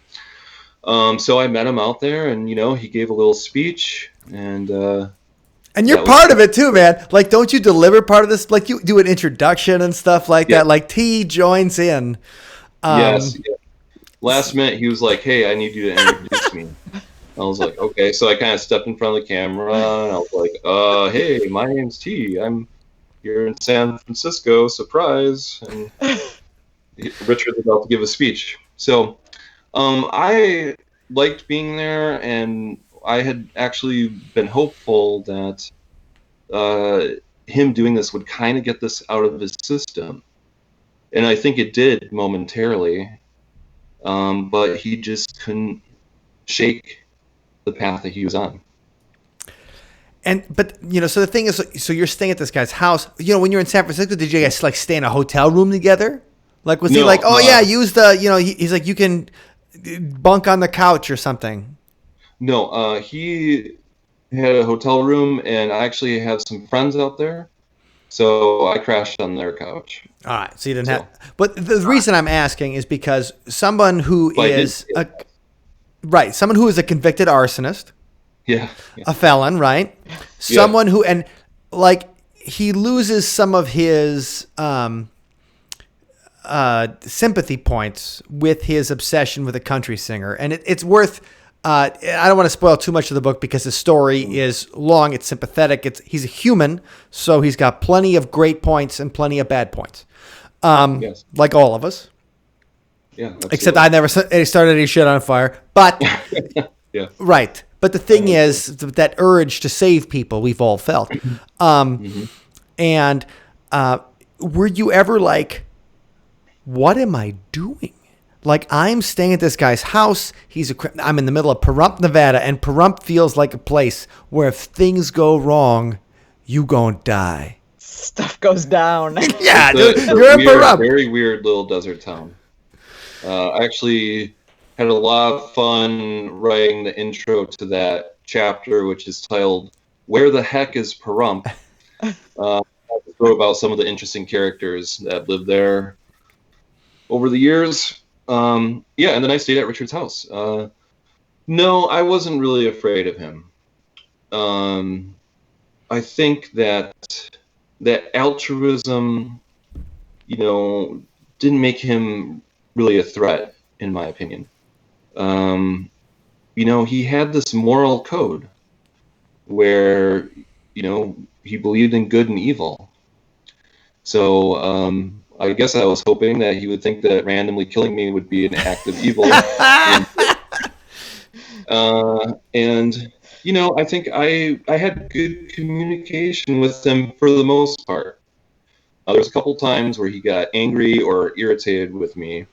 Speaker 2: So I met him out there, and he gave a little speech, and
Speaker 1: you're part of it too, man. Like, don't you deliver part of this? Like, you do an introduction and stuff like that. Like, T joins in.
Speaker 2: Yes. Last minute, he was like, "Hey, I need you to introduce me." I was like, "Okay." So I kind of stepped in front of the camera, and I was like, "Hey, my name's T. I'm here in San Francisco. Surprise!" And Richard was about to give a speech. So I liked being there, and I had actually been hopeful that him doing this would kind of get this out of his system. And I think it did momentarily, but he just couldn't shake the path that he was on.
Speaker 1: But so the thing is, so you're staying at this guy's house. When you're in San Francisco, did you guys like stay in a hotel room together? Like, was he like, oh yeah, use the, he's like, you can bunk on the couch or something?
Speaker 2: No, he had a hotel room, and I actually have some friends out there, so I crashed on their couch.
Speaker 1: All right, so you didn't have. But the reason I'm asking is because someone who is someone who is a convicted arsonist, a felon, right? Someone who, and like, he loses some of his sympathy points with his obsession with a country singer, and it's worth. I don't want to spoil too much of the book because the story is long. It's sympathetic. He's a human, so he's got plenty of great points and plenty of bad points, like all of us.
Speaker 2: Yeah, absolutely.
Speaker 1: Except I never started any shit on fire. But right. But the thing is that urge to save people we've all felt. And were you ever like, what am I doing? Like, I'm staying at this guy's house. I'm in the middle of Pahrump, Nevada, and Pahrump feels like a place where if things go wrong, you gonna die.
Speaker 3: Stuff goes down.
Speaker 1: Yeah, dude, you're in Pahrump.
Speaker 2: Very weird little desert town. I actually had a lot of fun writing the intro to that chapter, which is titled "Where the Heck is Pahrump?" I wrote about some of the interesting characters that lived there over the years. And then I stayed at Richard's house. No, I wasn't really afraid of him. I think that altruism, didn't make him really a threat, in my opinion. He had this moral code where, he believed in good and evil. So, I guess I was hoping that he would think that randomly killing me would be an act of evil. I think I had good communication with him for the most part. There was a couple times where he got angry or irritated with me.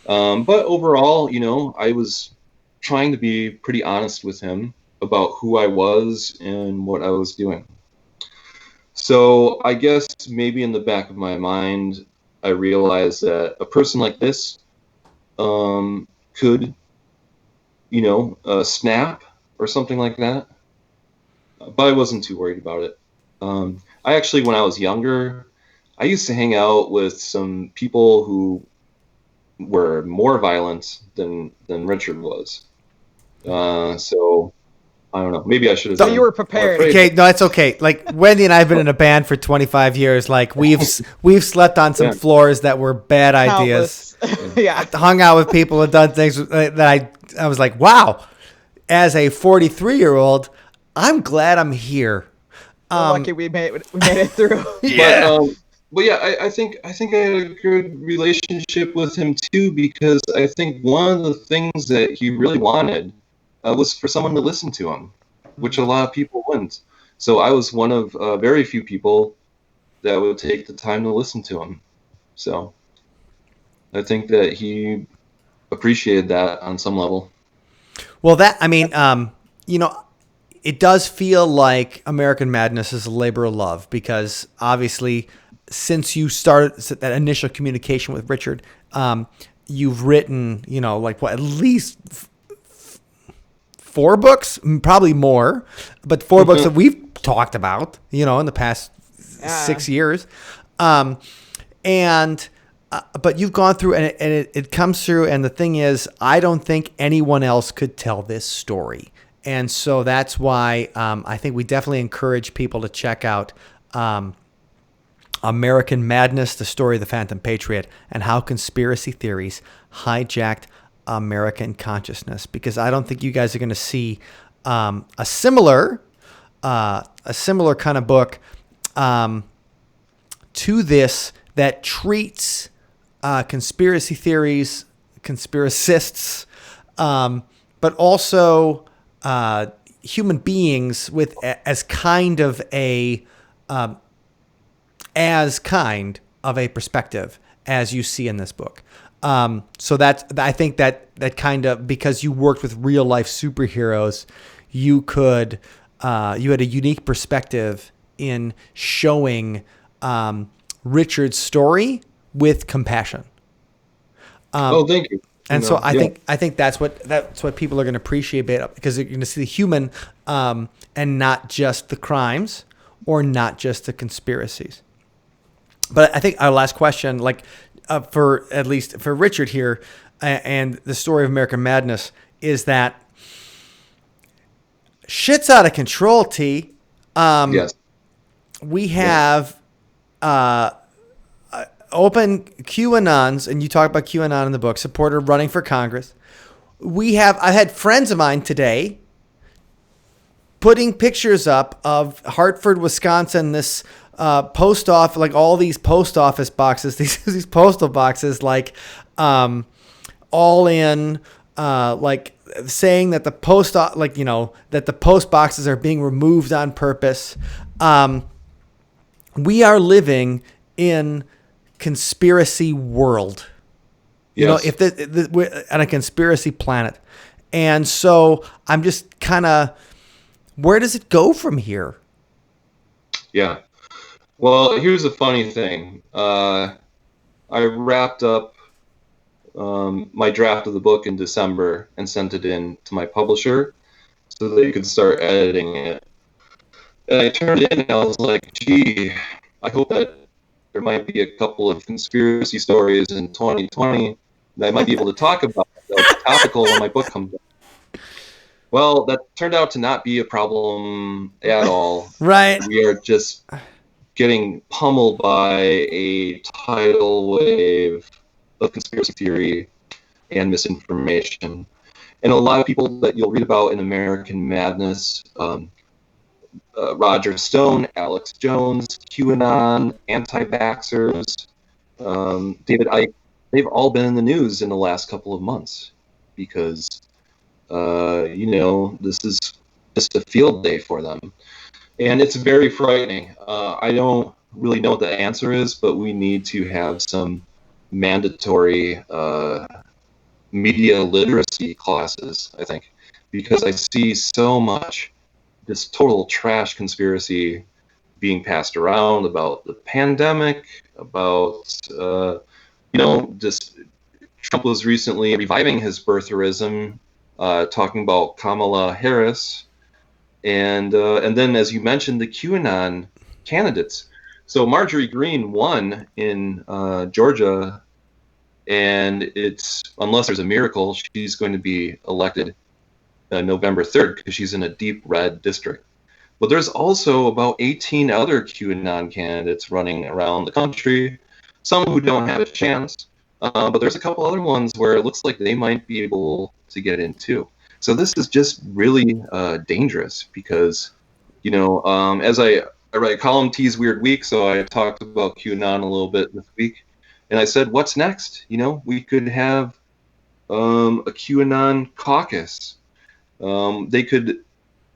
Speaker 2: But overall, I was trying to be pretty honest with him about who I was and what I was doing. So I guess maybe in the back of my mind, I realized that a person like this could, snap or something like that. But I wasn't too worried about it. I actually, when I was younger, I used to hang out with some people who were more violent than Richard was. So I don't know. Maybe I should have.
Speaker 3: So you were prepared.
Speaker 1: Okay, no, it's okay. Like, Wendy and I have been in a band for 25 years. Like, we've slept on some floors that were bad ideas.
Speaker 3: Yeah.
Speaker 1: Hung out with people and done things that I was like, wow. As a 43-year-old, I'm glad I'm here.
Speaker 3: Lucky we made it through.
Speaker 1: Yeah.
Speaker 2: But I think I had a good relationship with him too, because I think one of the things that he really wanted was for someone to listen to him, which a lot of people wouldn't. So I was one of very few people that would take the time to listen to him. So I think that he appreciated that on some level.
Speaker 1: Well, it does feel like American Madness is a labor of love, because obviously since you started that initial communication with Richard, you've written, at least 4 books, probably more, but 4 books that we've talked about, in the past 6 years. But you've gone through and it comes through. And the thing is, I don't think anyone else could tell this story. And so that's why I think we definitely encourage people to check out American Madness, the story of the Phantom Patriot, and how conspiracy theories hijacked American consciousness, because I don't think you guys are going to see a similar kind of book to this that treats conspiracy theories, conspiracists, but also human beings with as kind of a perspective as you see in this book. So I think that kind of, because you worked with real life superheroes, you could you had a unique perspective in showing Richard's story with compassion.
Speaker 2: Thank you.
Speaker 1: And so I think that's what people are going to appreciate about, because you're going to see the human and not just the crimes or not just the conspiracies. But I think our last question, for at least for Richard here, and the story of American Madness, is that shit's out of control. T.
Speaker 2: Yes.
Speaker 1: We have open QAnons, and you talk about QAnon in the book, supporter running for Congress. I've had friends of mine today putting pictures up of Hartford, Wisconsin, this post office, like all these post office boxes, these postal boxes, all in, saying that the that the post boxes are being removed on purpose. We are living in conspiracy world.
Speaker 2: Yes.
Speaker 1: If we're on a conspiracy planet. And so I'm just kind of, where does it go from here?
Speaker 2: Yeah. Well, here's the funny thing. I wrapped up my draft of the book in December and sent it in to my publisher so that they could start editing it. And I turned it in and I was like, gee, I hope that there might be a couple of conspiracy stories in 2020 that I might be able to talk about that's topical when my book comes out. Well, that turned out to not be a problem at all.
Speaker 1: Right.
Speaker 2: We are just getting pummeled by a tidal wave of conspiracy theory and misinformation. And a lot of people that you'll read about in American Madness, Roger Stone, Alex Jones, QAnon, anti-vaxxers, David Icke, they've all been in the news in the last couple of months because, this is just a field day for them. And it's very frightening. I don't really know what the answer is, but we need to have some mandatory media literacy classes, I think, because I see so much this total trash conspiracy being passed around about the pandemic, about, just Trump was recently reviving his birtherism, talking about Kamala Harris, and then, as you mentioned, the QAnon candidates. So Marjorie Greene won in Georgia, and unless there's a miracle, she's going to be elected November 3rd because she's in a deep red district. But there's also about 18 other QAnon candidates running around the country, some who don't have a chance, but there's a couple other ones where it looks like they might be able to get in too. So this is just really dangerous because, as I write column T's Weird Week, so I talked about QAnon a little bit this week, and I said, what's next? We could have a QAnon caucus. They could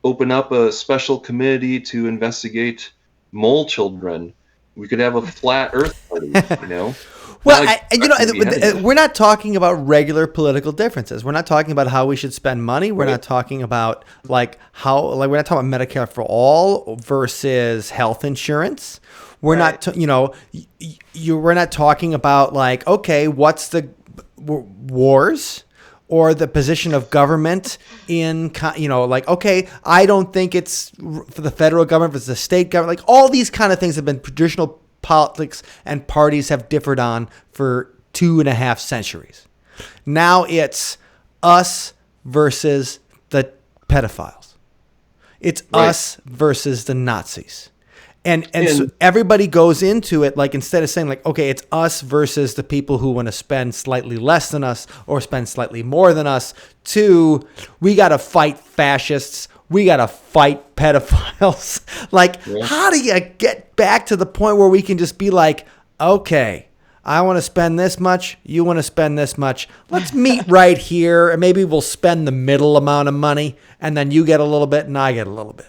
Speaker 2: open up a special committee to investigate mole children. We could have a flat Earth party,
Speaker 1: Well, we're not talking about regular political differences. We're not talking about how we should spend money. We're not talking about we're not talking about Medicare for all versus health insurance. We're not, we're not talking about what's the wars or the position of government in, I don't think it's for the federal government versus the state government. All these kind of things have been traditional politics and parties have differed on for 2.5 centuries. Now it's us versus the pedophiles. It's us versus the Nazis. And so everybody goes into it instead of saying it's us versus the people who want to spend slightly less than us or spend slightly more than us, we got to fight fascists. We got to fight pedophiles. How do you get back to the point where we can just be okay, I want to spend this much. You want to spend this much. Let's meet right here. And maybe we'll spend the middle amount of money and then you get a little bit and I get a little bit.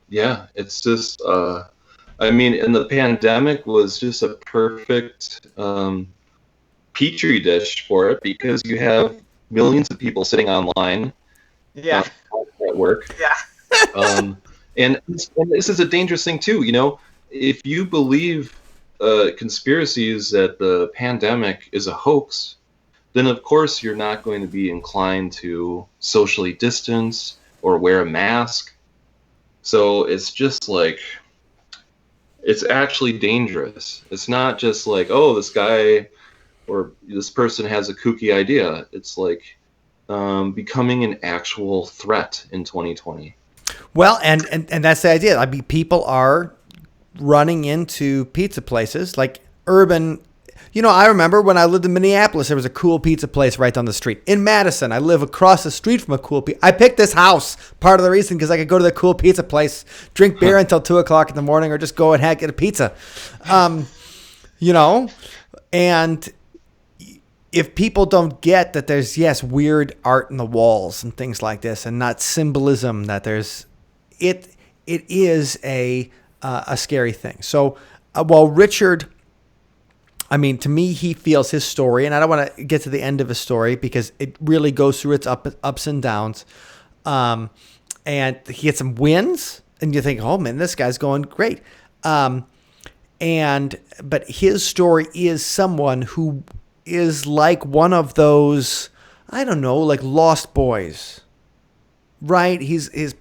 Speaker 2: Yeah, it's just, and the pandemic was just a perfect petri dish for it because you have millions of people sitting online
Speaker 3: at
Speaker 2: work.
Speaker 3: Yeah.
Speaker 2: And this is a dangerous thing too. If you believe conspiracies that the pandemic is a hoax, then of course you're not going to be inclined to socially distance or wear a mask. So it's just like, it's actually dangerous. It's not just like, oh, this guy or this person has a kooky idea. It's like becoming an actual threat in 2020.
Speaker 1: Well, and that's the idea. I mean, people are running into pizza places like urban. I remember when I lived in Minneapolis, there was a cool pizza place right down the street. In Madison, I live across the street from a cool pizza. I picked this house, part of the reason, because I could go to the cool pizza place, drink beer until 2 o'clock in the morning, or just go and get a pizza. And if people don't get that there's, yes, weird art in the walls and things like this, and not symbolism, that there's, it is a scary thing. So while Richard, I mean, to me, he feels his story, and I don't want to get to the end of his story because it really goes through its ups and downs. And he had some wins, and you think, oh man, this guy's going great. But his story is someone who is like one of those, I don't know, like lost boys, right? His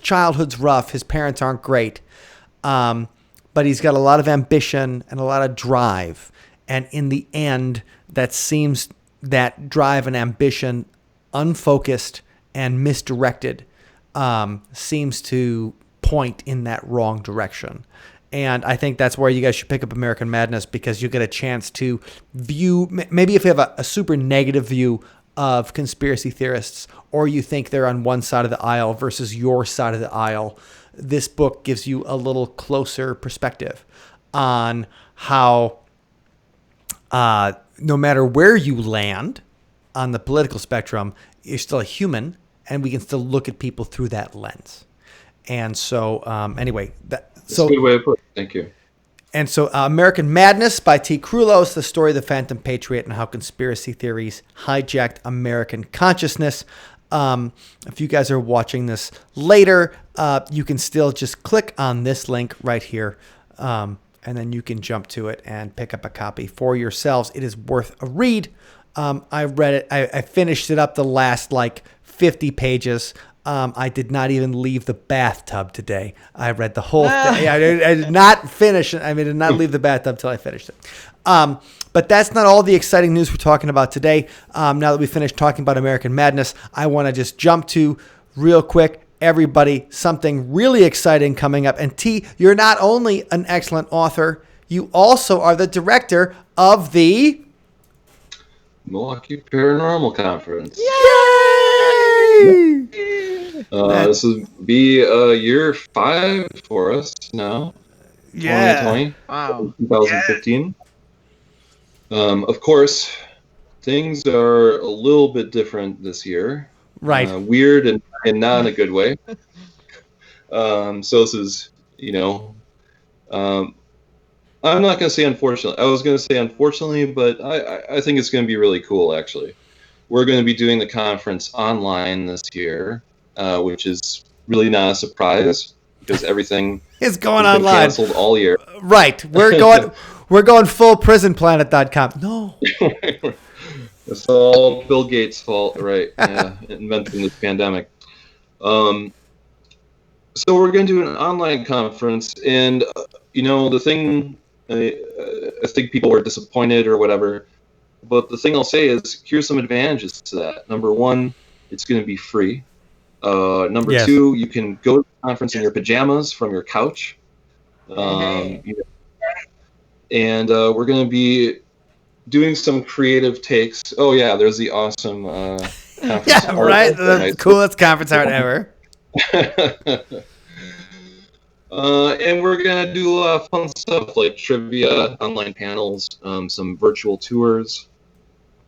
Speaker 1: childhood's rough. His parents aren't great. But he's got a lot of ambition and a lot of drive. And in the end, that drive and ambition, unfocused and misdirected, seems to point in that wrong direction. And I think that's where you guys should pick up American Madness, because you get a chance to view, maybe if you have a super negative view of conspiracy theorists, or you think they're on one side of the aisle versus your side of the aisle, this book gives you a little closer perspective on how no matter where you land on the political spectrum, you're still a human, and we can still look at people through that lens. And so, anyway,
Speaker 2: that's a good way to put it. Thank you.
Speaker 1: And so, American Madness by Tea Krulos, the story of the Phantom Patriot and how conspiracy theories hijacked American consciousness. If you guys are watching this later, you can still just click on this link right here, and then you can jump to it and pick up a copy for yourselves. It is worth a read. I read it. I finished it up the last 50 pages. I did not even leave the bathtub today. I read the whole thing. I did not finish it. I did not leave the bathtub till I finished it. But that's not all the exciting news we're talking about today. Now that we finished talking about American Madness, I want to just jump to real quick, everybody, something really exciting coming up. And T, you're not only an excellent author, you also are the director of the
Speaker 2: Milwaukee Paranormal Conference.
Speaker 1: Yay!
Speaker 2: This will be year 5 for us now.
Speaker 1: Yeah.
Speaker 2: 2020.
Speaker 3: Wow.
Speaker 2: 2015. Of course, things are a little bit different this year.
Speaker 1: Right.
Speaker 2: Weird and not in a good way. So this is, I'm not going to say unfortunately. I was going to say unfortunately, but I think it's going to be really cool, actually. We're going to be doing the conference online this year, which is really not a surprise because everything
Speaker 1: is going
Speaker 2: has been
Speaker 1: online.
Speaker 2: canceled all year.
Speaker 1: Right. We're going full prisonplanet.com. No.
Speaker 2: It's all Bill Gates' fault, right? Yeah, inventing this pandemic. So we're going to do an online conference, and the thing, I think people were disappointed or whatever, but the thing I'll say is here's some advantages to that. Number one, it's going to be free. Number
Speaker 1: Yes.
Speaker 2: 2, you can go to the conference in your pajamas from your couch. And we're going to be doing some creative takes. Oh yeah, there's the awesome conference
Speaker 1: Yeah,
Speaker 2: art.
Speaker 1: right. The coolest conference art ever.
Speaker 2: And we're gonna do a lot of fun stuff like trivia, online panels, some virtual tours,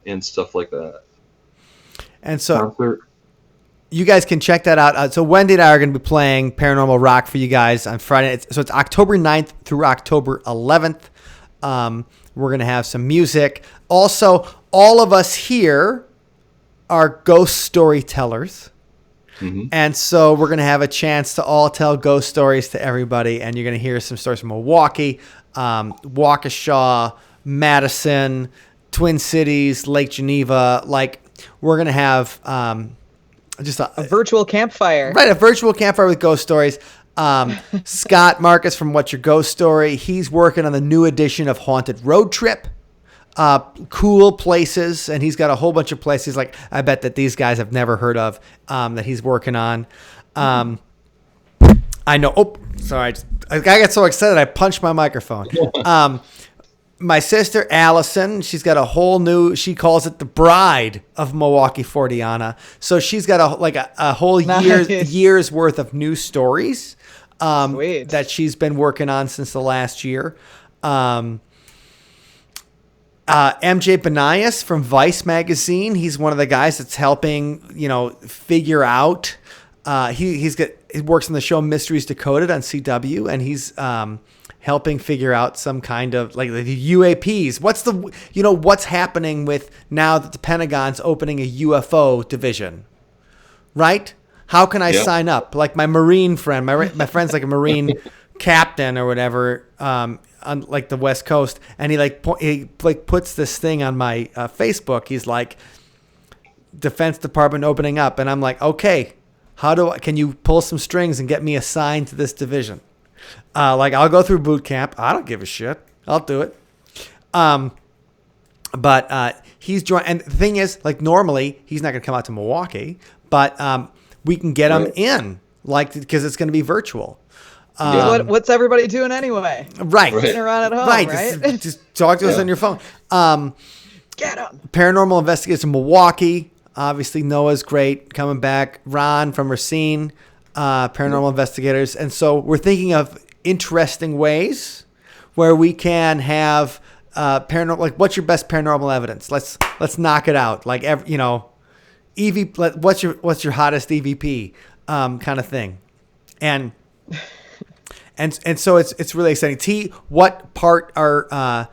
Speaker 2: and stuff like that.
Speaker 1: And so
Speaker 2: Concert.
Speaker 1: you guys can check that out. So Wendy and I are going to be playing Paranormal Rock for you guys on Friday. It's October 9th through October 11th. We're going to have some music. Also, all of us here are ghost storytellers. And so we're going to have a chance to all tell ghost stories to everybody. And you're going to hear some stories from Milwaukee, Waukesha, Madison, Twin Cities, Lake Geneva. Like, we're going to have just
Speaker 3: a virtual campfire.
Speaker 1: Right, a virtual campfire with ghost stories. Scott Marcus from What's Your Ghost Story? He's working on the new edition of Haunted Road Trip. Cool places, and he's got a whole bunch of places like I bet that these guys have never heard of that he's working on. I know. Oh, sorry. I got so excited I punched my microphone. My sister Allison, she's got a whole new. She calls it the Bride of Milwaukee Fortiana. So she's got a whole year's worth of new stories that she's been working on since the last year. MJ Benias from Vice magazine. He's one of the guys that's helping, figure out. He works on the show Mysteries Decoded on CW, and he's helping figure out some kind of like the UAPs. What's happening with now that the Pentagon's opening a UFO division, right? How can I sign up? Like my Marine friend, my friend's like a Marine captain or whatever, on like the West Coast, and he puts this thing on my Facebook. He's like, Defense Department opening up, and I'm like, okay, can you pull some strings and get me assigned to this division? I'll go through boot camp. I don't give a shit. I'll do it. But he's joined, and the thing is, like normally he's not going to come out to Milwaukee, but we can get him in, because it's going to be virtual.
Speaker 3: What's everybody doing anyway?
Speaker 1: Right.
Speaker 3: Sitting around at home, right?
Speaker 1: Just talk to us on your phone.
Speaker 3: Get him.
Speaker 1: Paranormal Investigators in Milwaukee. Obviously, Noah's great coming back. Ron from Racine, Paranormal Investigators. And so we're thinking of interesting ways where we can have paranormal. Like, what's your best paranormal evidence? Let's knock it out. Like, what's your hottest EVP kind of thing, and so it's really exciting. T, what part are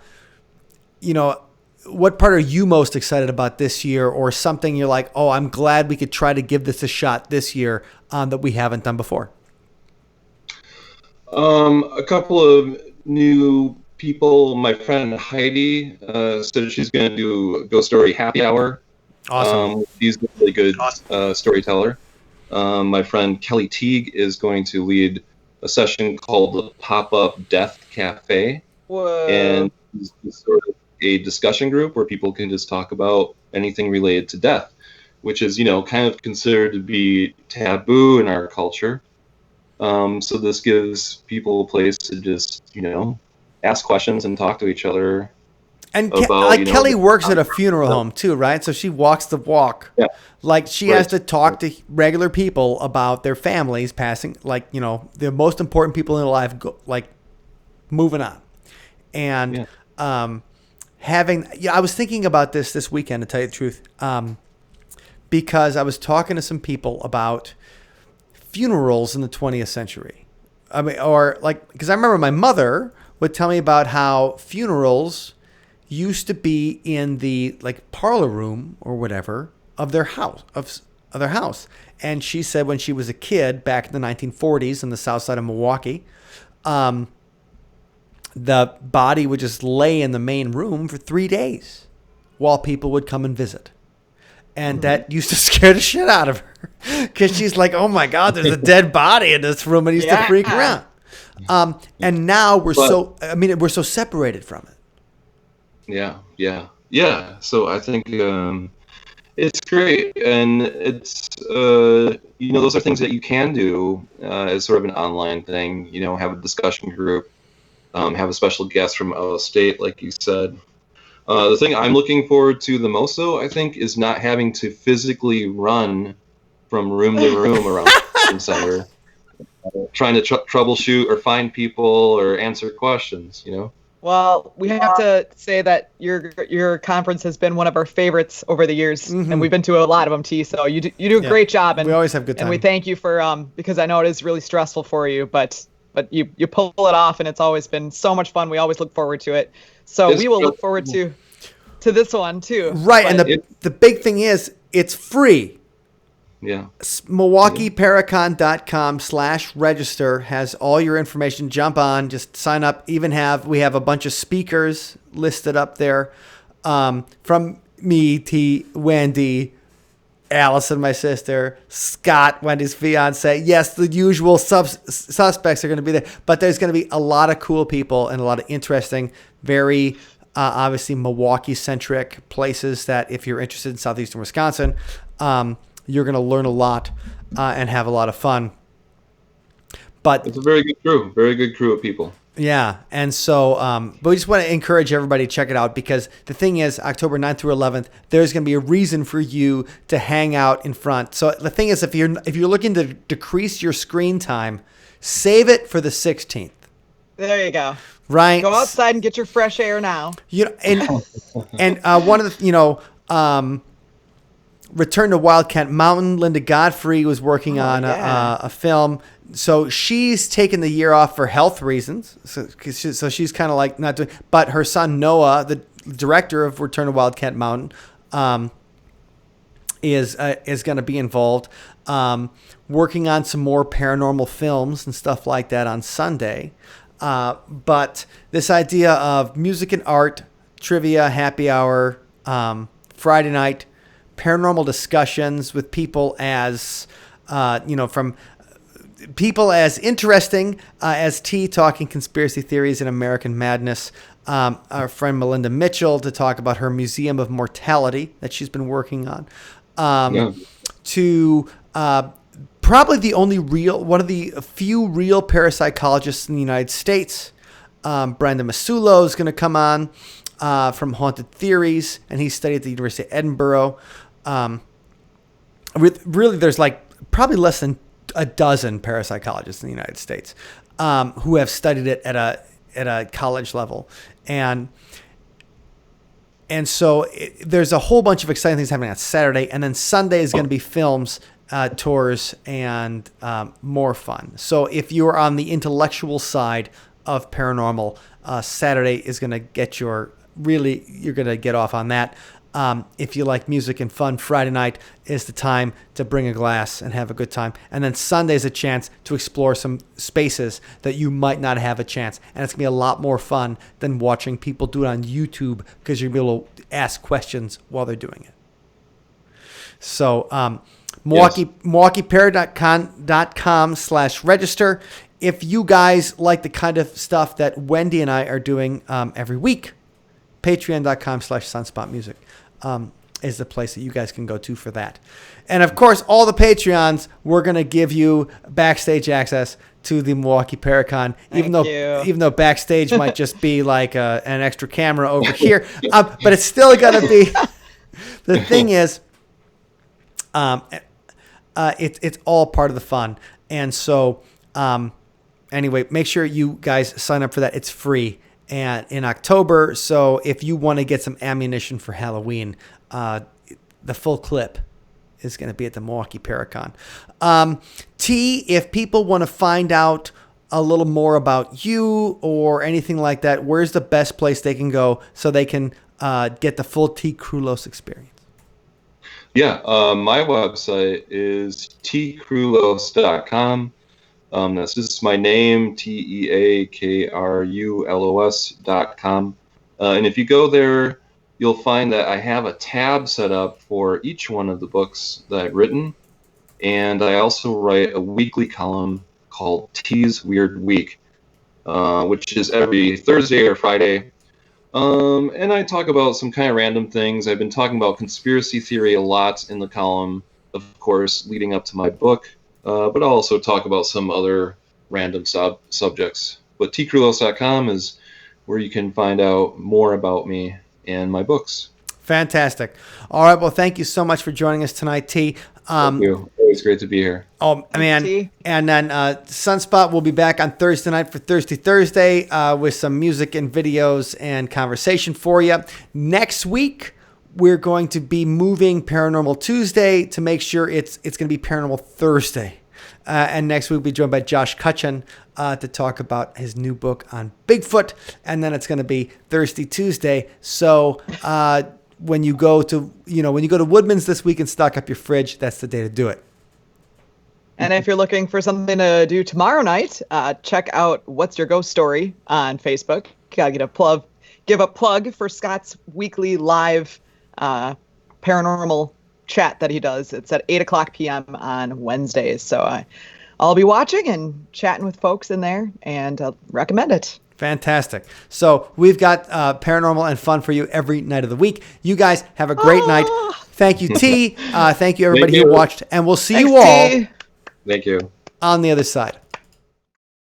Speaker 1: you most excited about this year, or something you're like, oh, I'm glad we could try to give this a shot this year that we haven't done before?
Speaker 2: A couple of new people. My friend Heidi said she's going to do a Ghost Story Happy Hour.
Speaker 1: Awesome.
Speaker 2: She's a really good storyteller. My friend Kelly Teague is going to lead a session called the Pop-Up Death Cafe.
Speaker 3: Whoa.
Speaker 2: And it's sort of a discussion group where people can just talk about anything related to death, which is, kind of considered to be taboo in our culture. So this gives people a place to just, ask questions and talk to each other.
Speaker 1: And Kelly works at a funeral home too, right? So she walks the walk.
Speaker 2: Yeah.
Speaker 1: Like she has to talk to regular people about their families passing, the most important people in their life, moving on. And I was thinking about this weekend, to tell you the truth, because I was talking to some people about funerals in the 20th century. Because I remember my mother would tell me about how funerals used to be in the parlor room or whatever of their house, and she said when she was a kid back in the 1940s in the south side of Milwaukee, the body would just lay in the main room for 3 days while people would come and visit, and that used to scare the shit out of her because she's like, oh my God, there's a dead body in this room, and used to freak around. And now we're so separated from it.
Speaker 2: Yeah. So I think it's great, and it's those are things that you can do as sort of an online thing. Have a discussion group, have a special guest from out of state, like you said. The thing I'm looking forward to the most, though, I think, is not having to physically run from room to room around the center, trying to troubleshoot or find people or answer questions.
Speaker 3: Well, we have to say that your conference has been one of our favorites over the years, and we've been to a lot of them, T. So you do a great job, and
Speaker 1: we always have good time.
Speaker 3: And we thank you for because I know it is really stressful for you, but you pull it off, and it's always been so much fun. We always look forward to it. So we will look forward to this one too.
Speaker 1: Right, and the big thing is it's free.
Speaker 2: Yeah.
Speaker 1: MilwaukeeParacon.com/register has all your information. Jump on, just sign up. We have a bunch of speakers listed up there, from me, T, Wendy, Allison, my sister, Scott, Wendy's fiance. Yes, the usual suspects are going to be there, but there's going to be a lot of cool people and a lot of interesting, very obviously Milwaukee-centric places that if you're interested in southeastern Wisconsin, you're going to learn a lot and have a lot of fun. But
Speaker 2: it's a very good crew of people.
Speaker 1: Yeah, and so, but we just want to encourage everybody to check it out, because the thing is, October 9th through 11th, there's going to be a reason for you to hang out in front. So the thing is, if you're looking to decrease your screen time, save it for the 16th.
Speaker 3: There you go.
Speaker 1: Right.
Speaker 3: Go outside and get your fresh air now.
Speaker 1: You know, and one of the Return to Wild Kent Mountain. Linda Godfrey was working on a film. So she's taken the year off for health reasons. So she's kind of like not doing. But her son Noah, the director of Return to Wild Kent Mountain, is going to be involved, working on some more paranormal films and stuff like that on Sunday. But this idea of music and art, trivia, happy hour, Friday night, paranormal discussions with people as from people as interesting as T, talking conspiracy theories and American madness. Our friend Melinda Mitchell to talk about her Museum of Mortality that she's been working on. To probably one of the few real parapsychologists in the United States. Brandon Masulo is going to come on from Haunted Theories, and he studied at the University of Edinburgh. Really, there's like probably less than a dozen parapsychologists in the United States who have studied it at a college level, and so there's a whole bunch of exciting things happening on Saturday, and then Sunday is going to be films, tours, and more fun. So if you're on the intellectual side of paranormal, Saturday is going to get you're going to get off on that. If you like music and fun, Friday night is the time to bring a glass and have a good time. And then Sunday is a chance to explore some spaces that you might not have a chance. And it's going to be a lot more fun than watching people do it on YouTube, because you're going to be able to ask questions while they're doing it. So MilwaukeeParacon.com/register. If you guys like the kind of stuff that Wendy and I are doing every week, Patreon.com/sunspotmusic is the place that you guys can go to for that. And of course, all the Patreons, we're going to give you backstage access to the Milwaukee Paracon, even though backstage might just be like an extra camera over here. But it's still going to be, the thing is, it's all part of the fun. And so, anyway, make sure you guys sign up for that. It's free. And in October, so if you want to get some ammunition for Halloween, the full clip is going to be at the Milwaukee Paracon. T, if people want to find out a little more about you or anything like that, where's the best place they can go so they can get the full Tea Krulos experience?
Speaker 2: Yeah, my website is teakrulos.com. That's just my name, TEAKRULOS.com. And if you go there, you'll find that I have a tab set up for each one of the books that I've written. And I also write a weekly column called T's Weird Week, which is every Thursday or Friday. And I talk about some kind of random things. I've been talking about conspiracy theory a lot in the column, of course, leading up to my book. But I'll also talk about some other random subjects. But teakrulos.com is where you can find out more about me and my books.
Speaker 1: Fantastic. All right. Well, thank you so much for joining us tonight, T.
Speaker 2: Thank you. Always great to be here.
Speaker 1: Oh, man. And then Sunspot will be back on Thursday night for Thirsty Thursday with some music and videos and conversation for you. Next week, we're going to be moving Paranormal Tuesday to make sure it's going to be Paranormal Thursday. And next week we'll be joined by Josh Cutchin to talk about his new book on Bigfoot. And then it's going to be Thirsty Tuesday. So when you go to Woodman's this week and stock up your fridge, that's the day to do it.
Speaker 3: And if you're looking for something to do tomorrow night, check out What's Your Ghost Story on Facebook. Gotta give a plug for Scott's weekly live paranormal chat that he does. It's at 8:00 p.m. on Wednesdays. So I'll be watching and chatting with folks in there, and recommend it.
Speaker 1: Fantastic. So we've got paranormal and fun for you every night of the week. You guys have a great night. Thank you, T. Thank you, everybody who watched. And we'll see you all
Speaker 2: Thank you.
Speaker 1: on the other side.